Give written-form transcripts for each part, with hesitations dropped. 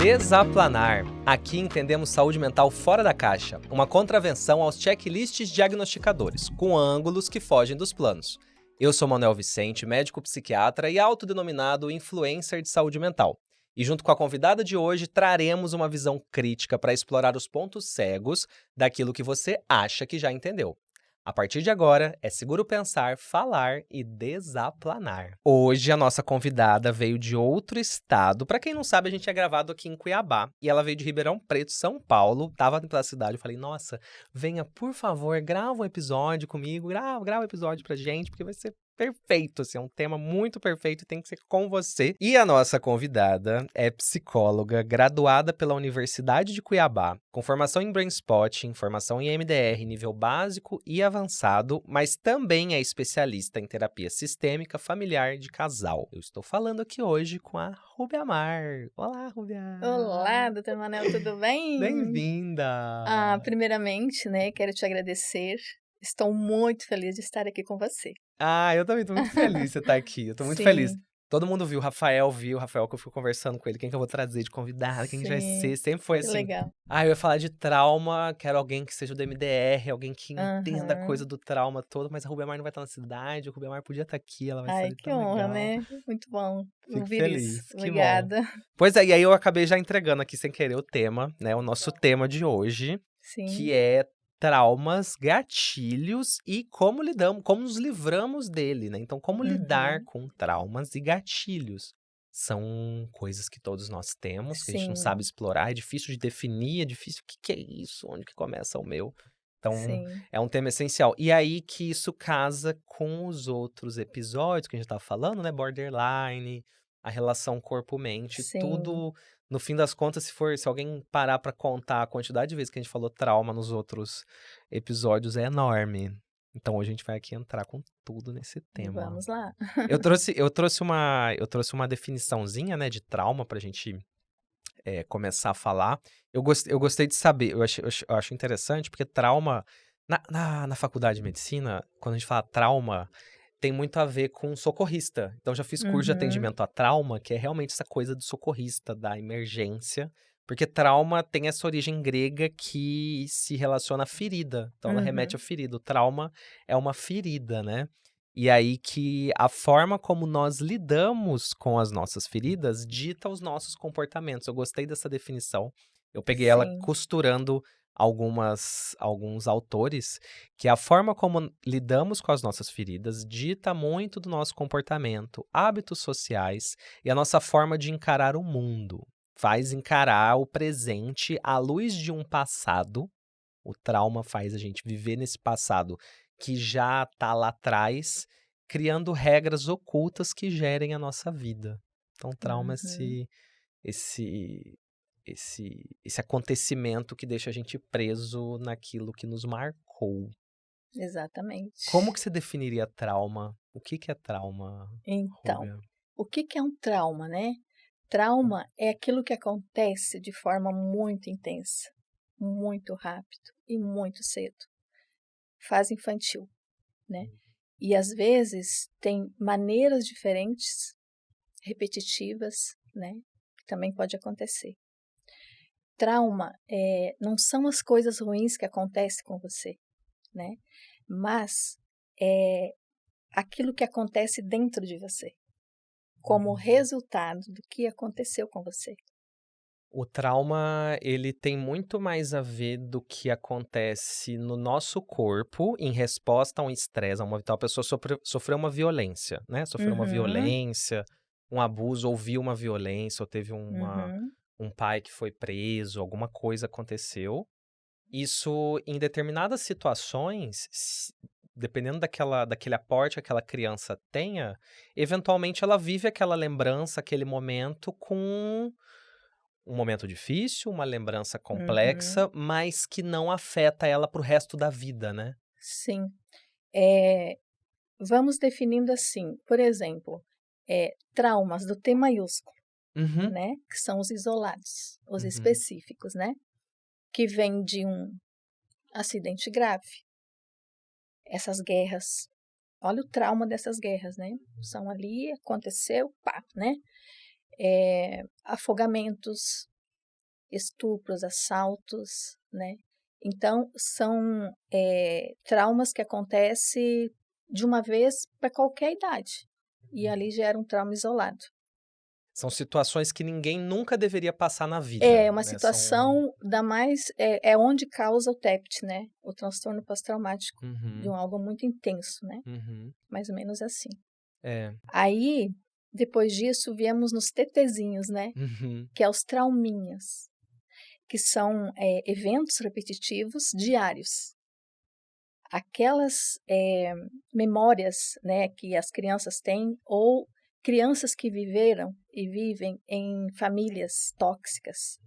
Desaplanar. Aqui entendemos saúde mental fora da caixa, uma contravenção aos checklists diagnosticadores, com ângulos que fogem dos planos. Eu sou Manuel Vicente, médico psiquiatra e autodenominado influencer de saúde mental. E junto com a convidada de hoje, traremos uma visão crítica para explorar os pontos cegos daquilo que você acha que já entendeu. A partir de agora, é seguro pensar, falar e desaplanar. Hoje, a nossa convidada veio de outro estado. Pra quem não sabe, a gente é gravado aqui em Cuiabá. E ela veio de Ribeirão Preto, São Paulo. Tava pela cidade. Eu falei, nossa, venha, por favor, grava um episódio comigo. Grava um episódio pra gente, porque vai ser perfeito, assim, é um tema muito perfeito e tem que ser com você. E a nossa convidada é psicóloga, graduada pela Universidade de Cuiabá, com formação em Brainspotting, formação em MDR, nível básico e avançado, mas também é especialista em terapia sistêmica familiar de casal. Eu estou falando aqui hoje com a Rúbia Amar. Olá, Rúbia! Olá, doutor Manel, tudo bem? Bem-vinda! Primeiramente, quero te agradecer. Estou muito feliz de estar aqui com você. Eu também tô muito feliz de você estar aqui. Eu tô muito feliz. Sim, Todo mundo viu, o Rafael que eu fico conversando com ele, quem que eu vou trazer de convidado, quem que vai ser, sim, sempre foi que assim. legal. Eu ia falar de trauma, quero alguém que seja do MDR, alguém que entenda a Aham. coisa do trauma todo, mas a Rubia Mar não vai estar na cidade, a Rubia Mar podia estar aqui, ela vai ser Ai, ali que tão honra, legal. né? Muito bom Fico ouvir isso. feliz, que bom. Obrigada. Pois é, e aí eu acabei já entregando aqui sem querer o tema, né, o nosso tema de hoje, Sim. que é traumas, gatilhos e como nos livramos dele, né? Então, como lidar Uhum. com traumas e gatilhos? São coisas que todos nós temos, que a gente não Sim, sabe explorar, é difícil de definir, é difícil, o que que é isso? Onde que começa o meu? Então, sim, é um tema essencial. E aí que isso casa com os outros episódios que a gente tava falando, né? Borderline, a relação corpo-mente, sim. tudo no fim das contas, se alguém parar pra contar a quantidade de vezes que a gente falou trauma nos outros episódios, é enorme. Então hoje a gente vai aqui entrar com tudo nesse tema. Vamos lá. Eu trouxe uma definiçãozinha, né, de trauma pra gente começar a falar. Eu gostei de saber, eu acho interessante, porque trauma, na faculdade de medicina, quando a gente fala trauma, tem muito a ver com socorrista. Então, já fiz curso de Uhum. atendimento a trauma, que é realmente essa coisa do socorrista, da emergência. Porque trauma tem essa origem grega que se relaciona à ferida. Então, ela remete à Uhum. ferida. O trauma é uma ferida, né? E aí que a forma como nós lidamos com as nossas feridas dita os nossos comportamentos. Eu gostei dessa definição. Eu peguei ela Sim, costurando alguns autores, que a forma como lidamos com as nossas feridas dita muito do nosso comportamento, hábitos sociais e a nossa forma de encarar o mundo. Faz encarar o presente à luz de um passado. O trauma faz a gente viver nesse passado que já está lá atrás, criando regras ocultas que gerem a nossa vida. Então, trauma é Uhum. esse esse acontecimento que deixa a gente preso naquilo que nos marcou. Como que Exatamente. você definiria trauma? O que que é trauma, Então, Rúbia? o que que é um trauma, né? Trauma é aquilo que acontece de forma muito intensa, muito rápido e muito cedo. Fase infantil, né? E às vezes tem maneiras diferentes, repetitivas, né? Que também pode acontecer. Trauma não são as coisas ruins que acontecem com você, né? Mas é aquilo que acontece dentro de você, como resultado do que aconteceu com você. O trauma, ele tem muito mais a ver do que acontece no nosso corpo em resposta a um estresse, a pessoa sofreu uma violência, né? Sofreu uma Uhum, violência, um abuso, ou viu uma violência, ou teve uhum, um pai que foi preso, alguma coisa aconteceu. Isso, em determinadas situações, dependendo daquele aporte que aquela criança tenha, eventualmente ela vive aquela lembrança, aquele momento com um momento difícil, uma lembrança uhum. complexa, mas que não afeta ela pro resto da vida, né? Sim. Eh, Vamos definindo assim, por exemplo, traumas do T maiúsculo, Uhum, né, que são os isolados, os uhum, específicos, né, que vêm de um acidente grave, essas guerras. Olha o trauma dessas guerras, né? São ali, aconteceu, pá, né? Afogamentos, estupros, assaltos, né? Então, são traumas que acontecem de uma vez para qualquer idade. E ali já era um trauma isolado. São situações que ninguém nunca deveria passar na É vida, uma né? São... situação da mais... É onde causa o TEPT, né? O transtorno pós-traumático. De Uhum, algo muito intenso, né? uhum. Mais ou menos assim. É. Aí, depois disso, viemos nos TTzinhos, né? Uhum. Que é os trauminhas. Que são eventos repetitivos diários. Aquelas memórias, né, que as crianças têm, ou crianças que viveram e vivem em famílias tóxicas,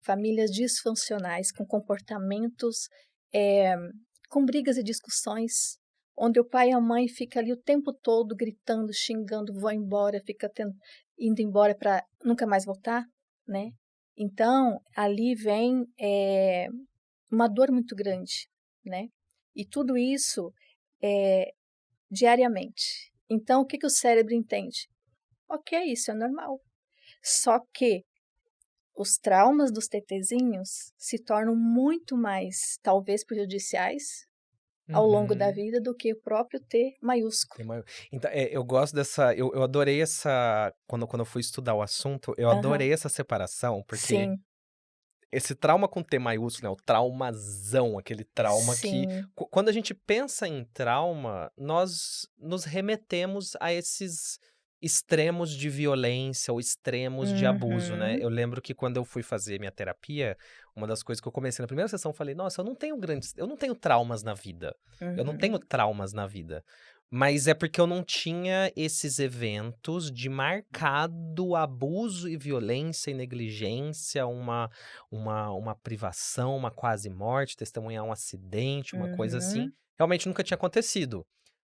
famílias disfuncionais, com comportamentos, com brigas e discussões, onde o pai e a mãe ficam ali o tempo todo gritando, xingando, vão embora, indo embora para nunca mais voltar, né? Então, ali vem uma dor muito grande, né? E tudo isso diariamente. Então, o que o cérebro entende? Ok, isso é normal. Só que os traumas dos tetezinhos se tornam muito mais, talvez, prejudiciais ao longo da Uhum. vida do que o próprio T maiúsculo. Então, eu gosto dessa. Eu adorei essa. Quando eu fui estudar o assunto, eu Aham. adorei essa separação, porque Sim, esse trauma com T maiúsculo, né? O traumazão, aquele trauma que. sim. Quando a gente pensa em trauma, nós nos remetemos a esses extremos de violência ou extremos de abuso, né? Uhum, Eu lembro que quando eu fui fazer minha terapia, uma das coisas que eu comecei na primeira sessão, eu falei, nossa, eu não tenho traumas na vida. Eu não tenho uhum, traumas na vida. Mas é porque eu não tinha esses eventos de marcado abuso e violência e negligência, uma privação, uma quase morte, testemunhar um acidente, uma coisa assim. uhum. Realmente nunca tinha acontecido.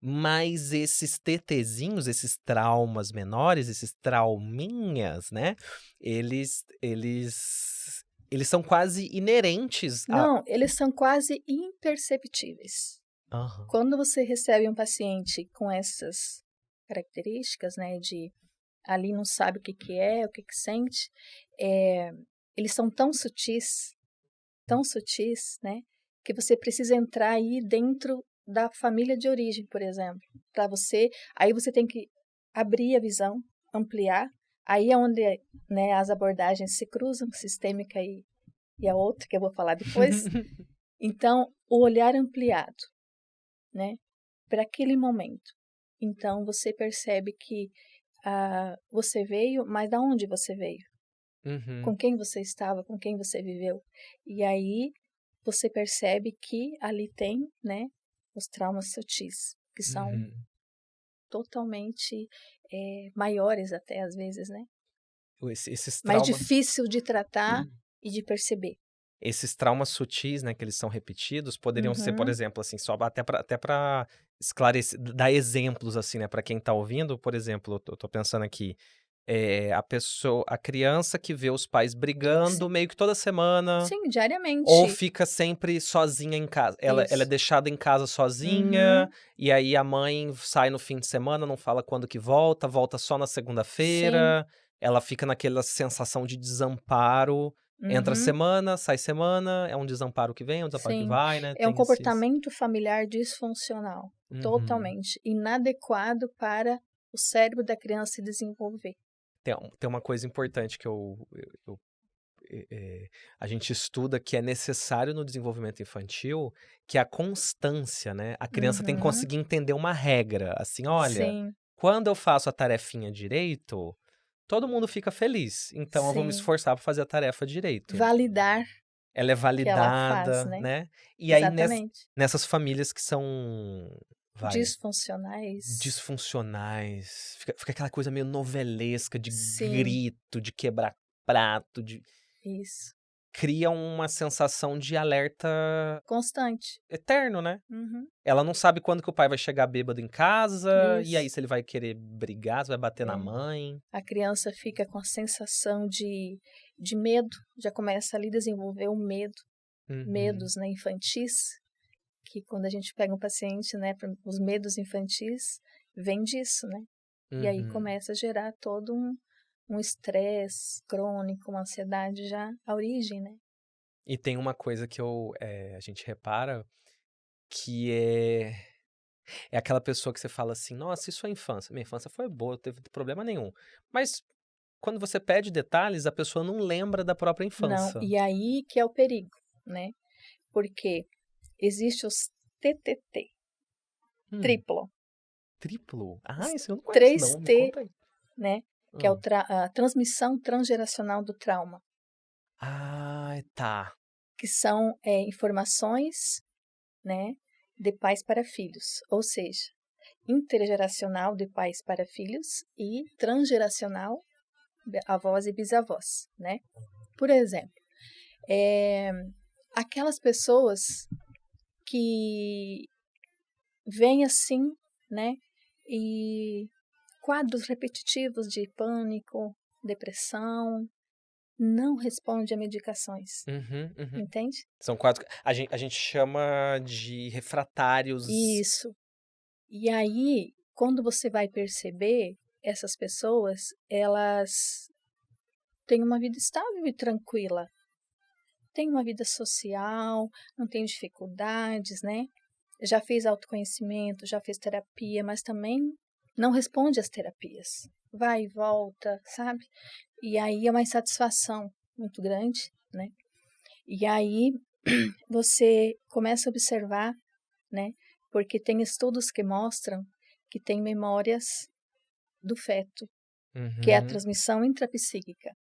Mas esses TTzinhos, esses traumas menores, esses trauminhas, né? Eles são quase inerentes a. Não, eles são quase imperceptíveis. Aham. Quando você recebe um paciente com essas características, né, de ali não sabe que é, o que sente, é, eles são tão sutis, né, que você precisa entrar aí dentro da família de origem, por exemplo, para você, aí você tem que abrir a visão, ampliar, aí é onde, né, as abordagens se cruzam, sistêmica e a outra, que eu vou falar depois. Então, o olhar ampliado, né, para aquele momento. Então, você percebe que você veio, mas da onde você veio? Uhum, Com quem você estava? Com quem você viveu? E aí, você percebe que ali tem, né, os traumas sutis, que são uhum. totalmente maiores até às vezes, né? Esses Mais traumas. difícil de tratar e de perceber. Esses traumas sutis, né, que eles são repetidos, poderiam ser, por Uhum, exemplo, assim, só até para esclarecer, dar exemplos, assim, né, para quem tá ouvindo, por exemplo, eu tô pensando aqui, a criança que vê os pais sim, brigando meio que toda semana, sim, ou diariamente. fica sempre sozinha em casa. Ela é Isso. deixada em casa sozinha, Uhum, e aí a mãe sai no fim de semana, não fala quando que volta, volta só na sim. segunda-feira. Ela fica naquela sensação de desamparo. Entra Uhum. semana, sai semana, é um desamparo que vem, é um desamparo que Sim, vai, né? é um Tem esses. comportamento familiar disfuncional, Uhum. totalmente inadequado para o cérebro da criança se desenvolver. Tem uma coisa importante que a gente estuda que é necessário no desenvolvimento infantil, que é a constância, né? A criança tem que Uhum, conseguir entender uma regra, assim, olha, sim, quando eu faço a tarefinha direito, todo mundo fica feliz, então eu vou me sim. esforçar para fazer a tarefa direito. Validar Ela é que ela faz, validada, né? né? E aí Exatamente. nessas famílias que são, vai, Disfuncionais. disfuncionais, fica aquela coisa meio novelesca de Sim, grito, de quebrar prato, isso. cria uma sensação de alerta Constante. eterno, né. Uhum, Ela não sabe quando que o pai vai chegar bêbado em casa, e aí isso. se ele vai querer brigar, se vai bater na É. mãe. A criança fica com a sensação de medo, já começa ali a desenvolver o medo, Uhum, medos, né, infantis, que quando a gente pega um paciente, né, os medos infantis, vem disso, né? E aí uhum. começa a gerar todo um estresse crônico, uma ansiedade já a origem, né? E tem uma coisa que a gente repara que é aquela pessoa que você fala assim, nossa, isso é infância. Minha infância foi boa, não teve problema nenhum. Mas quando você pede detalhes, a pessoa não lembra da própria Não, infância. e aí que é o perigo, né? Porque existe os TTT, Hum, triplo, triplo? os Ah, isso eu não conheço não, me 3T, conta aí. né? Que é Hum. a transmissão transgeracional do trauma, Ah, tá. que são informações, né, de pais para filhos, ou seja, intergeracional de pais para filhos e transgeracional de avós e bisavós, né? Por exemplo, aquelas pessoas que vêm assim, né, e quadros repetitivos de pânico, depressão, não responde a medicações, Uhum, uhum. entende? São quatro. A gente chama de refratários. Isso. E aí, quando você vai perceber, essas pessoas, elas têm uma vida estável e tranquila. Têm uma vida social, não tem dificuldades, né? Já fez autoconhecimento, já fez terapia, mas também não responde às terapias. Vai e volta, sabe? E aí é uma insatisfação muito grande, né? E aí você começa a observar, né? Porque tem estudos que mostram que tem memórias do feto, que é a Uhum, transmissão intrapsíquica,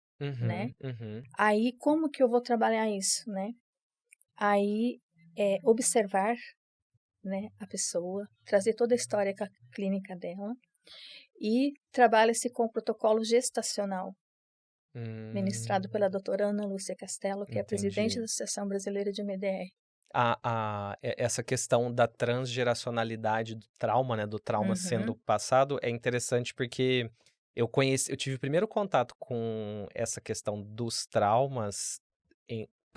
né? uhum, uhum. Aí como que eu vou trabalhar isso, né? Aí observar, né, a pessoa, trazer toda a história clínica dela e trabalha-se com o protocolo gestacional, ministrado Hum, pela doutora Ana Lúcia Castelo, que é a presidente da entendi. Associação Brasileira de MDR. Essa questão da transgeracionalidade do trauma, né, do trauma sendo Uhum, passado, é interessante porque eu tive o primeiro contato com essa questão dos traumas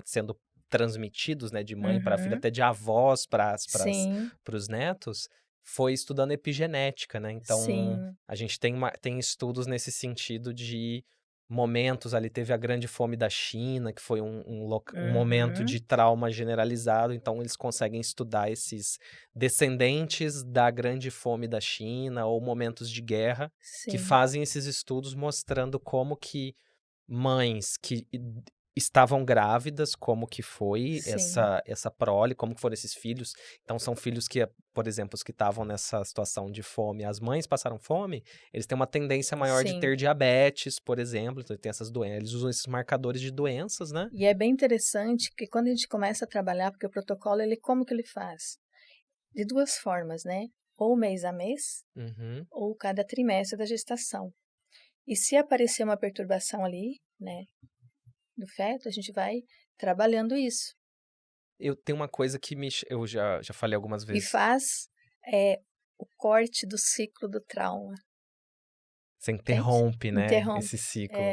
sendo transmitidos, né, de mãe para filha, uhum, até de avós para sim, os netos, foi estudando epigenética, né? Então, sim, a gente tem estudos nesse sentido de momentos ali. Teve a grande fome da China, que foi um momento uhum, de trauma generalizado, então eles conseguem estudar esses descendentes da grande fome da China ou momentos de guerra, que sim, fazem esses estudos mostrando como que mães que estavam grávidas, como que foi sim, essa prole, como que foram esses filhos. Então são filhos que, por exemplo, os que estavam nessa situação de fome, as mães passaram fome, eles têm uma tendência maior de sim. ter diabetes, por exemplo, então tem essas doenças, eles usam esses marcadores de doenças, né? E é bem interessante que quando a gente começa a trabalhar, porque o protocolo, ele como que ele faz? De duas formas, né? Ou mês a mês, Uhum. ou cada trimestre da gestação. E se aparecer uma perturbação ali, né, do feto, a gente vai trabalhando isso. Eu tenho uma coisa que eu já falei algumas E vezes, faz o corte do ciclo do trauma, você entende? interrompe, né, esse Interrompe. ciclo.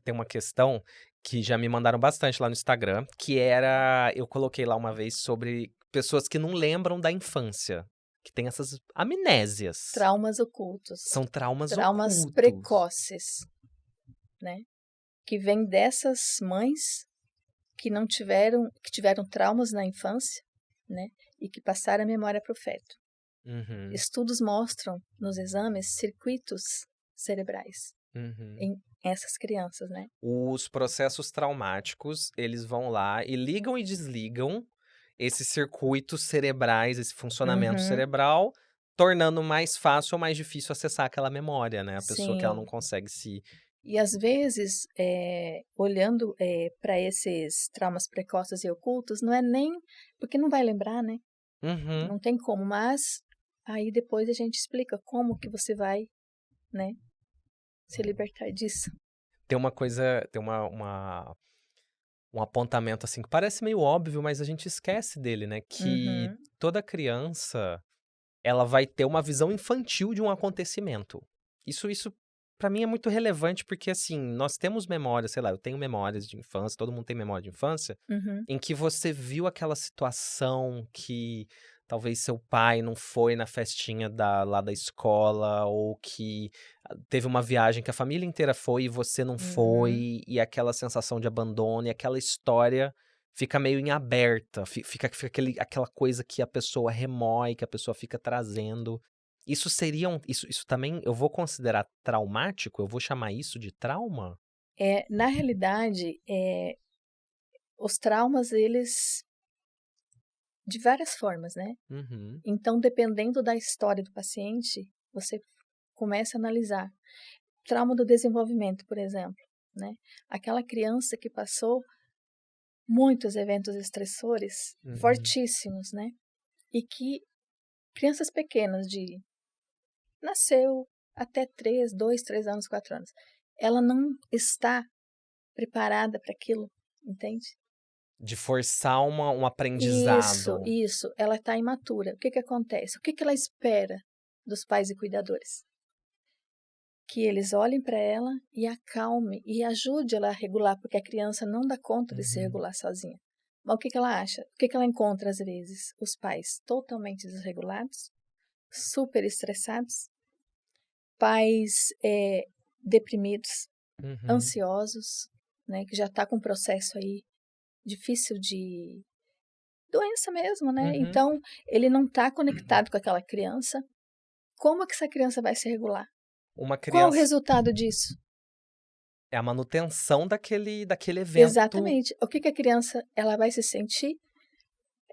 Tem uma questão que já me mandaram bastante lá no Instagram, que era, eu coloquei lá uma vez sobre pessoas que não lembram da infância, que tem essas amnésias, Traumas ocultos, são traumas traumas ocultos. precoces, né? Que vêm dessas mães que não tiveram, que tiveram traumas na infância, né? E que passaram a memória para o feto. Uhum, Estudos mostram nos exames circuitos cerebrais uhum. em essas crianças, né? Os processos traumáticos, eles vão lá e ligam e desligam esses circuitos cerebrais, esse funcionamento Uhum, cerebral, tornando mais fácil ou mais difícil acessar aquela memória, né? A pessoa que ela não sim. consegue se. E às vezes, olhando para esses traumas precoces e ocultos, não é nem porque não vai lembrar, né? Uhum. Não tem como, mas aí depois a gente explica como que você vai, né, se libertar disso. Tem uma coisa, tem um apontamento assim que parece meio óbvio, mas a gente esquece dele, né? Que Uhum, toda criança ela vai ter uma visão infantil de um acontecimento. Isso para mim é muito relevante porque assim, nós temos memórias, sei lá, eu tenho memórias de infância, todo mundo tem memória de infância, uhum, em que você viu aquela situação que talvez seu pai não foi na festinha lá da escola, ou que teve uma viagem que a família inteira foi e você não Uhum. foi, e aquela sensação de abandono, e aquela história fica meio em aberta, fica aquela coisa que a pessoa remói, que a pessoa fica trazendo. Isso seria isso também eu vou considerar traumático? Eu vou chamar isso de trauma? Na realidade, os traumas, eles de várias formas, né. Uhum, Então, dependendo da história do paciente, você começa a analisar. Trauma do desenvolvimento, por exemplo, né. Aquela criança que passou muitos eventos estressores uhum, fortíssimos, né, e que crianças pequenas de nasceu até 3, 2, 3 anos, 4 anos, ela não está preparada para aquilo, entende? de forçar um Isso, aprendizado. isso, ela está imatura. O que que acontece? O que que ela espera dos pais e cuidadores? Que eles olhem para ela e acalme e ajude ela a regular, porque a criança não dá conta de se Uhum, regular sozinha. Mas o que que ela acha? O que que ela encontra às vezes? Os pais totalmente desregulados, super estressados, pais deprimidos, uhum, ansiosos, né, que já está com um processo aí difícil de doença mesmo, né? uhum. Então, ele não está conectado com aquela criança. Como é que essa criança vai se regular? Uma Qual o criança resultado disso? é a manutenção daquele evento. Exatamente. O que que a criança ela vai se sentir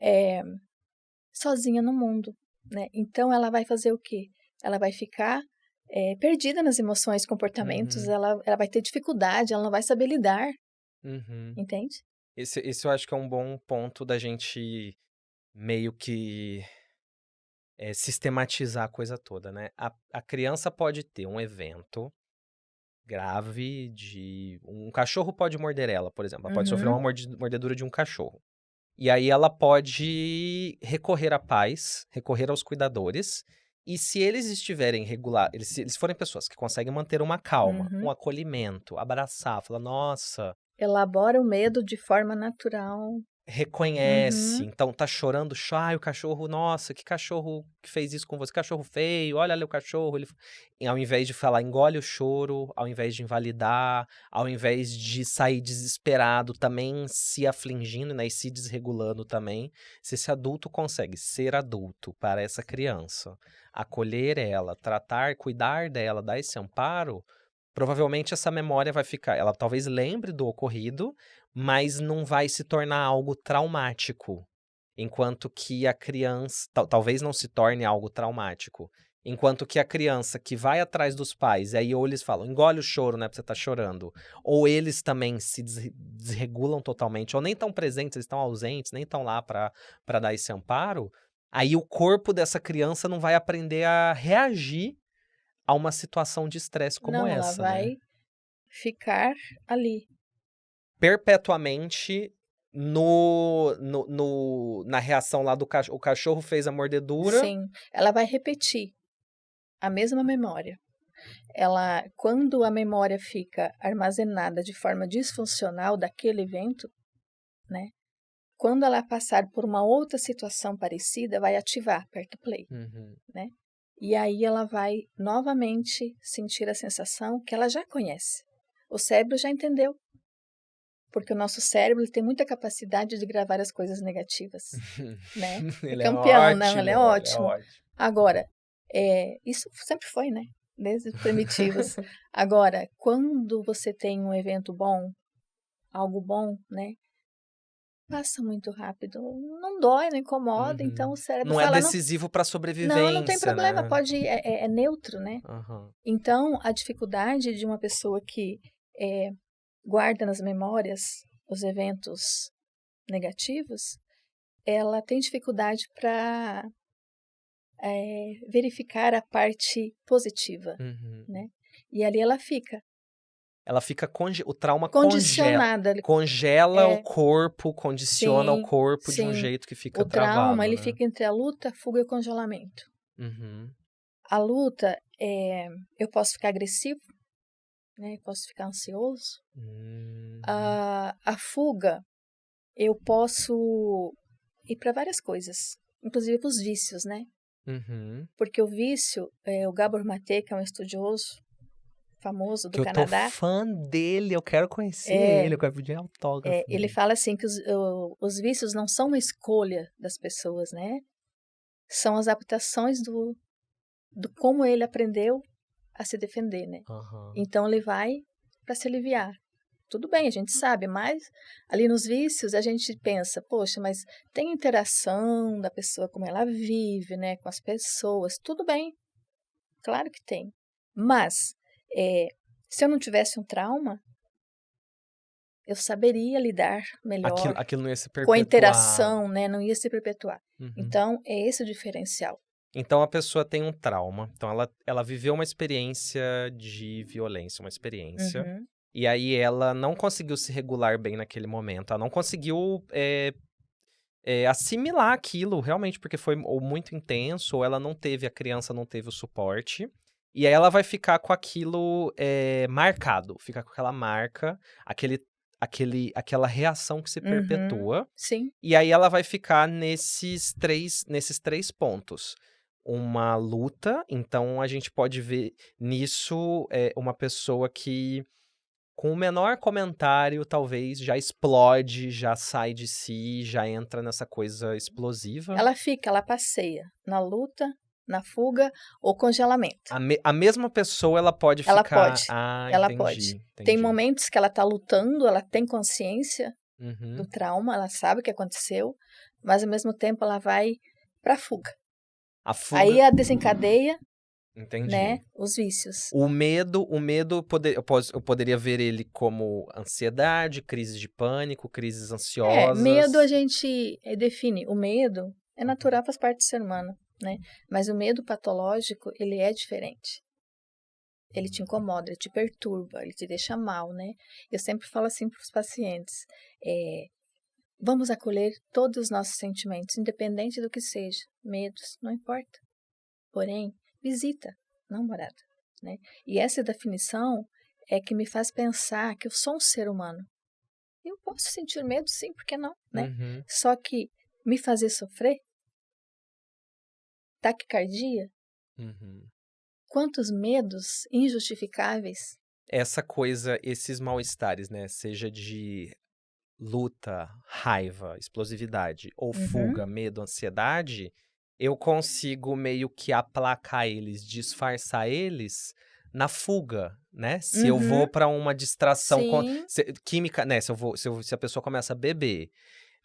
eh, sozinha no mundo, né? Então, ela vai fazer o quê? Ela vai ficar perdida nas emoções, comportamentos. Uhum, Ela vai ter dificuldade. Ela não vai saber lidar, uhum. entende? Esse eu acho que é um bom ponto da gente meio que sistematizar a coisa toda, né? A criança pode ter um evento grave de um cachorro pode morder ela, por exemplo. Ela pode sofrer uma Uhum, mordedura de um cachorro. E aí ela pode recorrer a pais, recorrer aos cuidadores, e se eles estiverem se eles forem pessoas que conseguem manter uma calma, um uhum. acolhimento, abraçar, falar: "Nossa", Elabora o medo de forma natural. reconhece, Uhum. então tá chorando, "Ai, o cachorro, nossa, que cachorro que fez isso com você, cachorro feio, olha ali o cachorro", e ao invés de falar engole o choro, ao invés de invalidar, ao invés de sair desesperado, também se afligindo, né, e se desregulando também, se esse adulto consegue ser adulto para essa criança, acolher ela, tratar, cuidar dela, dar esse amparo, provavelmente essa memória vai ficar ela talvez lembre do ocorrido, mas não vai se tornar algo traumático, enquanto que a criança talvez não se torne algo traumático, enquanto que a criança que vai atrás dos pais, e aí ou eles falam: "Engole o choro, né, porque você tá chorando", ou eles também se desregulam totalmente, ou nem estão presentes, eles estão ausentes, nem estão lá para dar esse amparo, aí o corpo dessa criança não vai aprender a reagir a uma situação de estresse como Não, ela essa, né. vai ficar ali. Perpetuamente na reação lá do o cachorro fez a mordedura. Sim, ela vai repetir a mesma memória. Ela, quando a memória fica armazenada de forma disfuncional daquele evento, né? Quando ela passar por uma outra situação parecida, vai ativar, aperta o play, Uhum, né? E aí ela vai novamente sentir a sensação que ela já conhece. O cérebro já entendeu, porque o nosso cérebro ele tem muita capacidade de gravar as coisas negativas, né? É Ele é campeão, não, ele é ótimo, ele é ótimo. ótimo. Agora, isso sempre foi, né? Desde os primitivos. Agora, quando você tem um evento bom, algo bom, né? Passa muito rápido. Não dói, não incomoda, então Uhum. o cérebro Não é fala, não, decisivo pra não, não tem sobrevivência, problema, né. pode ir, é neutro, né? Aham. Então, a dificuldade de uma pessoa que guarda nas memórias os eventos negativos, ela tem dificuldade para verificar a parte positiva, Uhum. né? E ali ela fica Ela fica o trauma condicionada. congela o É, corpo, condiciona o sim, corpo de um sim. jeito que fica O trauma, travado, ele né. fica entre a luta, fuga e o congelamento. Uhum. A luta, eu posso ficar agressivo, né? Eu posso ficar ansioso. Hum. A fuga, eu posso ir para várias coisas. inclusive para os vícios, né? Uhum. Porque o vício, o Gabor Maté, que é um estudioso famoso do Que eu tô Canadá, fã dele, eu quero conhecer é, ele, eu quero pedir autógrafo ele dele. fala assim que os vícios não são uma escolha das pessoas, né? São as adaptações do como ele aprendeu a se defender, né? Aham. Então ele vai para se aliviar. Tudo bem, a gente sabe, mas ali nos vícios a gente pensa, poxa, mas tem interação da pessoa, como ela vive, né, com as pessoas, tudo bem, claro que tem. Mas, se eu não tivesse um trauma, eu saberia lidar melhor Aquilo não ia se com a perpetuar. interação, né, não ia se perpetuar. Uhum. Então, é esse o diferencial. Então a pessoa tem um trauma, então ela viveu uma experiência de violência, uma experiência, Uhum, e aí ela não conseguiu se regular bem naquele momento, ela não conseguiu assimilar aquilo realmente, porque foi ou muito intenso, ou ela não teve, a criança não teve o suporte, e aí ela vai ficar com aquilo marcado, fica com aquela marca, aquela reação que se uhum, perpetua, sim, e aí ela vai ficar nesses três pontos. Uma luta, então a gente pode ver nisso uma pessoa que, com o menor comentário, talvez já explode, já sai de si, já entra nessa coisa explosiva. ela passeia na luta, na fuga ou congelamento. A mesma pessoa, ela pode Ela ficar. pode, Ah, ela pode. entendi, Tem entendi. momentos que ela está lutando, ela tem consciência do Uhum. trauma, ela sabe o que aconteceu, mas ao mesmo tempo ela vai para a fuga. A fuga. Aí ela desencadeia, né, Entendi. os vícios. Eu poderia ver ele como ansiedade, crise de pânico, crises Medo a ansiosas. gente define. O medo é Uhum. natural, faz parte do ser humano, né? Mas o medo patológico, ele é diferente. Ele te incomoda, ele te perturba, ele te deixa mal, né? Eu sempre falo assim para os pacientes: vamos acolher todos os nossos sentimentos, independente do que seja, medos, não importa. Porém, visita, não morada, né? E essa definição é que me faz pensar que eu sou um ser humano. Eu posso sentir medo, sim, por que não, né? Uhum. Só que me fazer sofrer, taquicardia, Uhum. quantos medos injustificáveis. Essa coisa, esses mal-estares, né? Seja de luta, raiva, explosividade ou Uhum, fuga, medo, ansiedade, eu consigo meio que aplacar eles, disfarçar eles na fuga, né? Se eu vou uhum, pra uma distração sim, química, né? Se a pessoa começa a beber,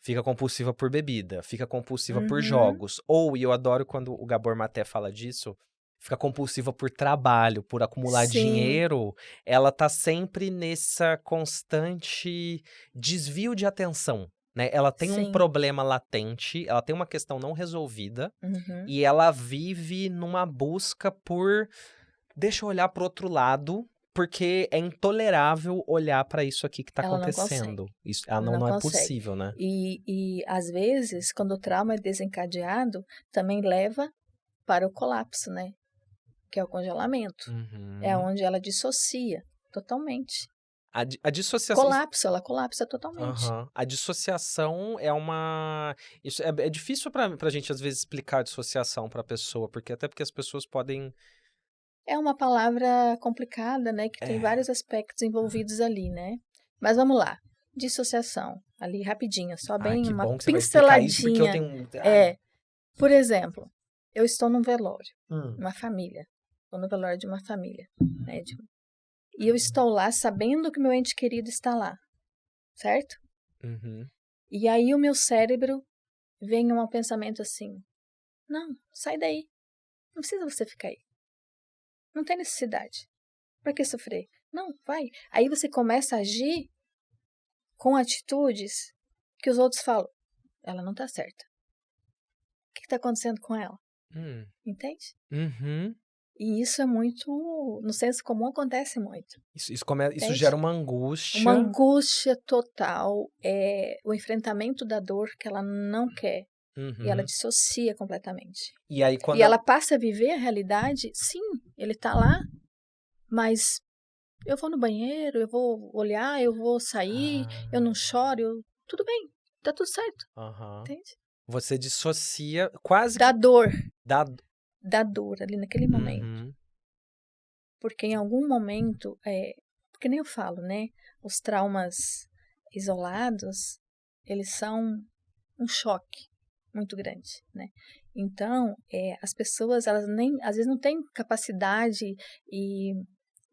fica compulsiva por bebida, fica compulsiva por uhum, jogos, ou, e eu adoro quando o Gabor Maté fala disso, fica compulsiva por trabalho, por acumular sim, dinheiro, ela tá sempre nessa constante desvio de atenção, né? Ela tem um sim, problema latente, ela tem uma questão não resolvida, uhum. e ela vive numa busca por deixa eu olhar pro outro lado, porque é intolerável olhar pra isso aqui que tá Ela não consegue, acontecendo. Isso, não não é consegue. possível, né? E às vezes, quando o trauma é desencadeado, também leva para o colapso, né? Que é o congelamento. É Uhum. onde ela dissocia totalmente. A dissociação. Colapso, ela colapsa totalmente. Aham. A dissociação é uma. Isso é difícil pra gente, às vezes, explicar a dissociação pra pessoa, até porque as pessoas podem. É uma palavra complicada, né, que tem É. vários aspectos envolvidos ali, né? Mas vamos lá. Dissociação, ali rapidinho, só Ai, bem que uma bom que você vai explicar isso, porque eu pinceladinha. tenho. Ai. É, por exemplo, eu estou num velório, Hum. uma família. Estou no velório de uma família, né? E eu estou lá sabendo que meu ente querido está lá, certo? Uhum. E aí o meu cérebro vem um pensamento assim: não, sai daí. Não precisa você ficar aí. Não tem necessidade. Para que sofrer? Não, vai. Aí você começa a agir com atitudes que os outros falam: ela não tá certa. O que está acontecendo com ela? Hum. Entende? Uhum. E isso é muito. No senso comum acontece muito. Isso Entende? gera uma Uma angústia. angústia total, é o enfrentamento da dor que ela não quer. E ela Uhum. dissocia completamente. E aí, E quando ela. ela passa a viver a realidade, sim, ele tá lá, mas eu vou no banheiro, eu vou olhar, eu vou sair, eu Ah, não choro, tudo bem, tá tudo certo, aham. entende? Você dissocia quase da que dor, da... da dor ali naquele momento. Uhum, Porque em algum momento, porque nem eu falo, né? Os traumas isolados, eles são um choque muito grande, né? Então, as pessoas, elas nem, às vezes não têm capacidade e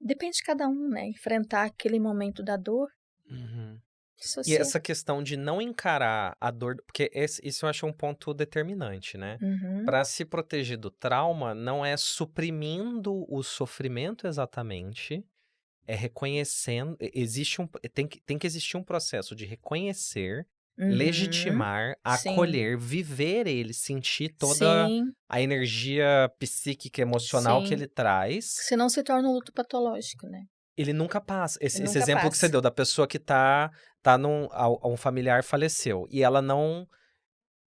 depende de cada um, né? Enfrentar aquele momento da dor, uhum. E dissociar. essa questão de não encarar a dor, porque isso eu acho um ponto determinante, né? Uhum, Para se proteger do trauma, não é suprimindo o sofrimento exatamente, é reconhecendo, tem que existir um processo de reconhecer, uhum, legitimar, sim, acolher, viver ele, sentir toda sim, a energia psíquica, emocional que sim. ele traz. Senão se torna um luto patológico, né? Ele nunca passa. Esse Nunca exemplo que você passa. deu da pessoa que tá um familiar faleceu e ela não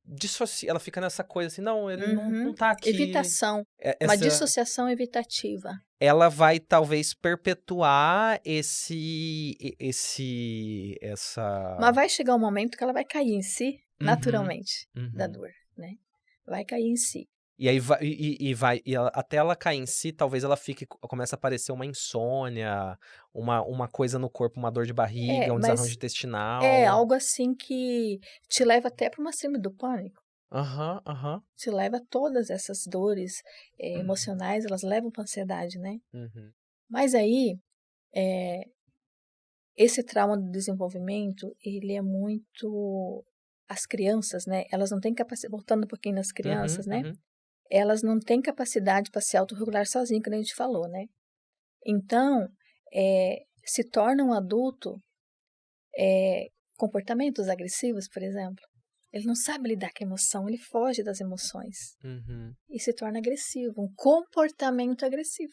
dissocia, ela fica nessa coisa assim, não, ele não Uhum. tá aqui. Evitação. Uma Essa, dissociação evitativa. ela vai talvez perpetuar Mas essa. vai chegar um momento que ela vai cair em si, Uhum, naturalmente, da uhum. dor, né? Vai cair em si. E aí até ela cair em si, talvez ela comece a aparecer uma insônia, uma coisa no corpo, uma dor de barriga, um desarranjo Mas é intestinal. algo assim que te leva até para uma síndrome do pânico. Aham, aham. Te leva a todas essas dores emocionais, elas levam para ansiedade, né? Uhum. Mas aí, é, esse trauma do desenvolvimento, ele é muito... As crianças, né? Elas não têm capacidade... Voltando um pouquinho nas Uhum, crianças, né? uhum. Elas não têm capacidade para se autorregular sozinhas, como a gente falou, né? Então, se torna um adulto comportamentos agressivos, por exemplo. Ele não sabe lidar com a emoção, ele foge das emoções Uhum. e se torna agressivo, um comportamento agressivo.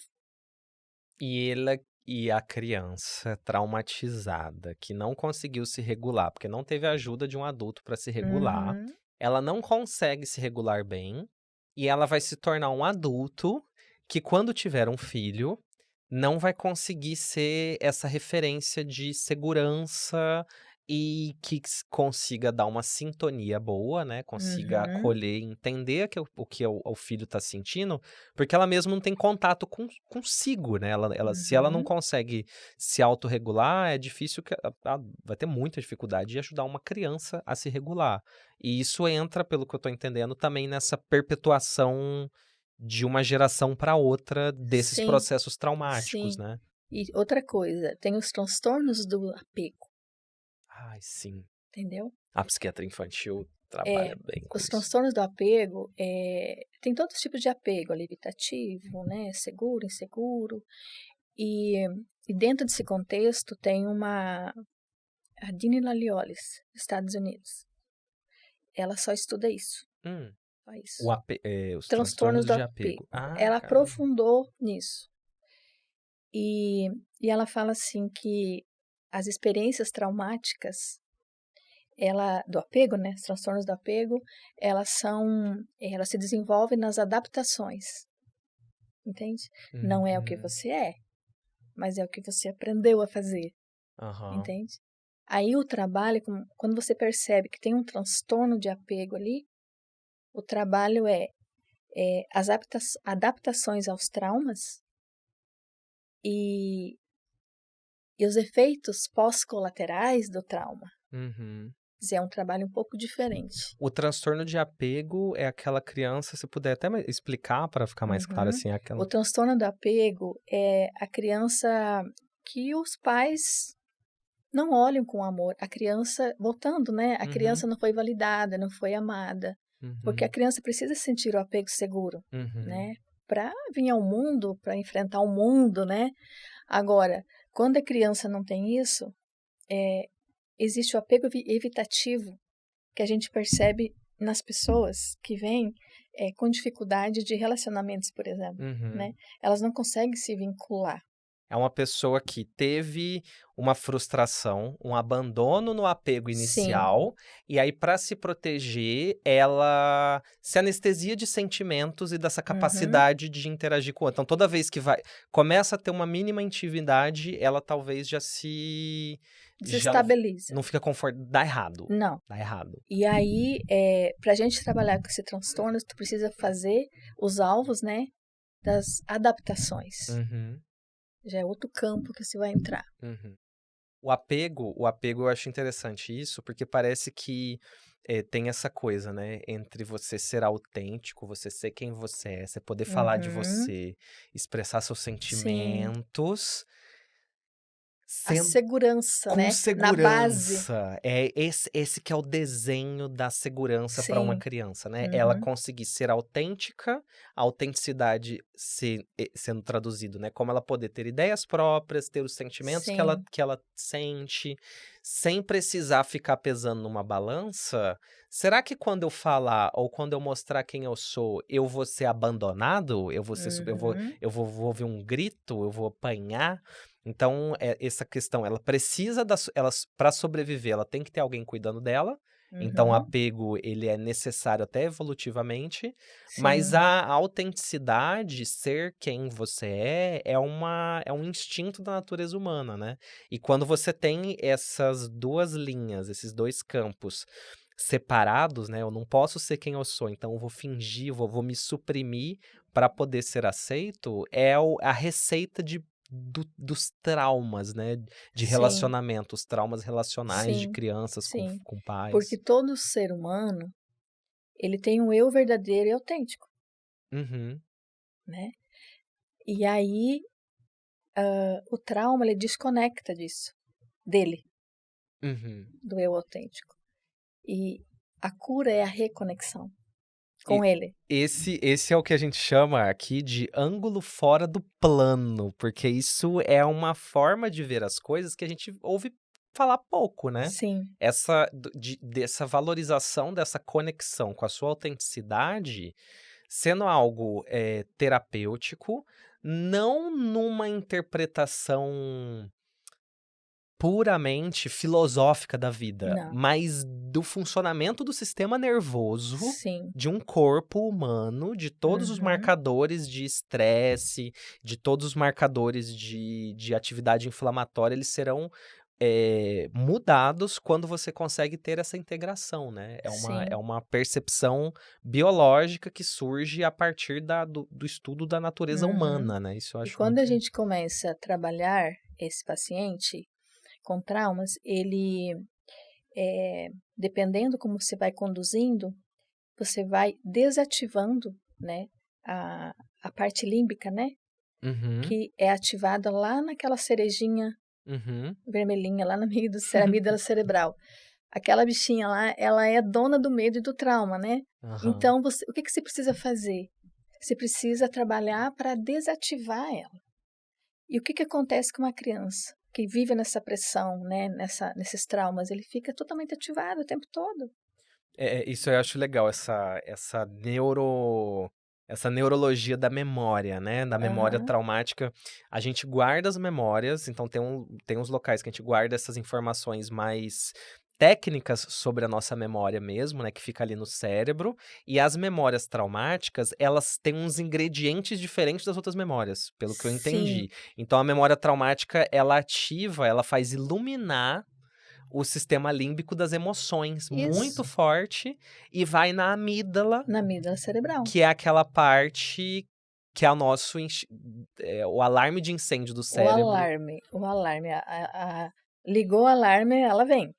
E a criança traumatizada que não conseguiu se regular, porque não teve a ajuda de um adulto para se regular, Uhum. ela não consegue se regular bem e ela vai se tornar um adulto que, quando tiver um filho, não vai conseguir ser essa referência de segurança e que consiga dar uma sintonia boa, né? Consiga Uhum. acolher, entender o que o filho está sentindo, porque ela mesma não tem contato consigo, né? Se ela não Uhum. consegue se autorregular, é difícil que ela vai ter muita dificuldade de ajudar uma criança a se regular. E isso entra, pelo que eu estou entendendo, também nessa perpetuação de uma geração para outra desses Sim, processos traumáticos, sim. né. E outra coisa, tem os transtornos do apego, Ai, sim. entendeu? A psiquiatria infantil É, trabalha bem com os isso. transtornos do apego, tem todos os tipos de apego, ali, evitativo, né, seguro, inseguro, e, e dentro desse contexto tem a Dini Lalioles, Estados Unidos. Ela só estuda isso, Hum, só isso. os Transtornos transtornos do de apego. apego. Ah, Ela caramba. aprofundou nisso. E, e ela fala assim que as experiências traumáticas, do apego, né, os transtornos do apego, elas se desenvolvem nas adaptações, entende? Não é o que Uhum. você é, mas é o que você aprendeu a fazer, Aham. entende? Aí o trabalho, quando você percebe que tem um transtorno de apego ali, o trabalho é as adaptações aos traumas e, e os efeitos pós-colaterais do trauma. Uhum. Quer dizer, é um trabalho um pouco diferente. O transtorno de apego é aquela criança, se puder até explicar para ficar mais claro, Uhum. assim, é O aquela... transtorno do apego é a criança que os pais não olham com amor. A criança, voltando, né? A Uhum, criança não foi validada, não foi amada. Porque a uhum, criança precisa sentir o apego seguro, uhum, né? Para vir ao mundo, para enfrentar o mundo, né? Agora, quando a criança não tem isso, existe o apego evitativo, que a gente percebe nas pessoas que vêm com dificuldade de relacionamentos, por exemplo, né? uhum. Elas não conseguem se vincular. É uma pessoa que teve uma frustração, um abandono no apego Sim. inicial, e aí, para se proteger, ela se anestesia de sentimentos e dessa Uhum. capacidade de interagir com o outro. Então, toda vez que começa a ter uma mínima intimidade, ela talvez já se desestabiliza. Não fica confortável, dá errado. Não. Dá errado. E aí, pra gente trabalhar com esse transtorno, tu precisa fazer os alvos, né, das adaptações. Uhum, Já é outro campo que você vai entrar. uhum. O apego eu acho interessante isso, porque parece que tem essa coisa, né? Entre você ser autêntico, você ser quem você é, você poder falar de Uhum. você, expressar seus Sim. sentimentos, A sendo segurança, com né, na base. segurança. É esse que é o desenho da segurança para uma Sim. criança, né? Ela Uhum. conseguir ser autêntica, a autenticidade sendo traduzido, né? Como ela poder ter ideias próprias, ter os sentimentos Sim. que ela sente, sem precisar ficar pesando numa balança. Será que quando eu falar ou quando eu mostrar quem eu vou ser abandonado? Uhum. Vou ouvir um grito? Eu vou apanhar? Então, essa questão, ela precisa para sobreviver, ela tem que ter alguém cuidando dela. Então, o Uhum. apego, ele é necessário até evolutivamente, mas Sim. a autenticidade, ser quem você é um instinto da natureza humana, né? E quando você tem essas duas linhas, esses dois campos separados, né? Eu não posso ser quem eu sou, então eu vou fingir, vou me suprimir para poder ser aceito, a receita dos traumas, né, de Sim. relacionamento, os traumas relacionais de Sim. crianças Sim. com Porque pais. todo ser humano, ele tem um eu verdadeiro e autêntico, Uhum, né? E aí, o trauma, ele desconecta disso, dele, uhum. do eu autêntico. E a cura é a reconexão E com ele. esse é o que a gente chama aqui de ângulo fora do plano, porque isso é uma forma de ver as coisas que a gente ouve falar pouco, né? Sim. Dessa valorização, dessa conexão com a sua autenticidade, sendo algo terapêutico, não numa interpretação puramente filosófica da vida, Não. mas do funcionamento do sistema nervoso Sim. de um corpo humano, de todos os Uhum. marcadores de estresse, de todos os marcadores de atividade inflamatória, eles serão mudados quando você consegue ter essa integração, né? É Sim. uma percepção biológica que surge a partir do estudo da natureza Uhum. humana, né? Isso eu E acho quando a muito. gente começa a trabalhar esse paciente com traumas, ele, dependendo como você vai conduzindo, você vai desativando, né, a, a parte límbica, né, Uhum, que é ativada lá naquela cerejinha uhum. vermelhinha, lá no meio do amígdala cerebral. Aquela bichinha lá, ela é dona do medo e do trauma, né? Aham. Então, o que que você precisa fazer? Você precisa trabalhar para desativar ela. E o que que acontece com uma criança que vive nessa pressão, né, nesses traumas? Ele fica totalmente ativado o tempo todo. Isso eu acho legal, essa neurologia da memória, né? Da memória Aham. traumática. A gente guarda as memórias, então tem uns locais que a gente guarda essas informações mais técnicas sobre a nossa memória mesmo, né? Que fica ali no cérebro. E as memórias traumáticas, elas têm uns ingredientes diferentes das outras memórias, pelo que eu Sim, entendi. Então a memória traumática, ela ativa, ela faz iluminar o sistema límbico das emoções muito isso. forte e vai na amígdala, Na amígdala cerebral. que é aquela parte que é o nosso o alarme de incêndio do O cérebro. alarme, o alarme. Ligou o alarme, ela vem.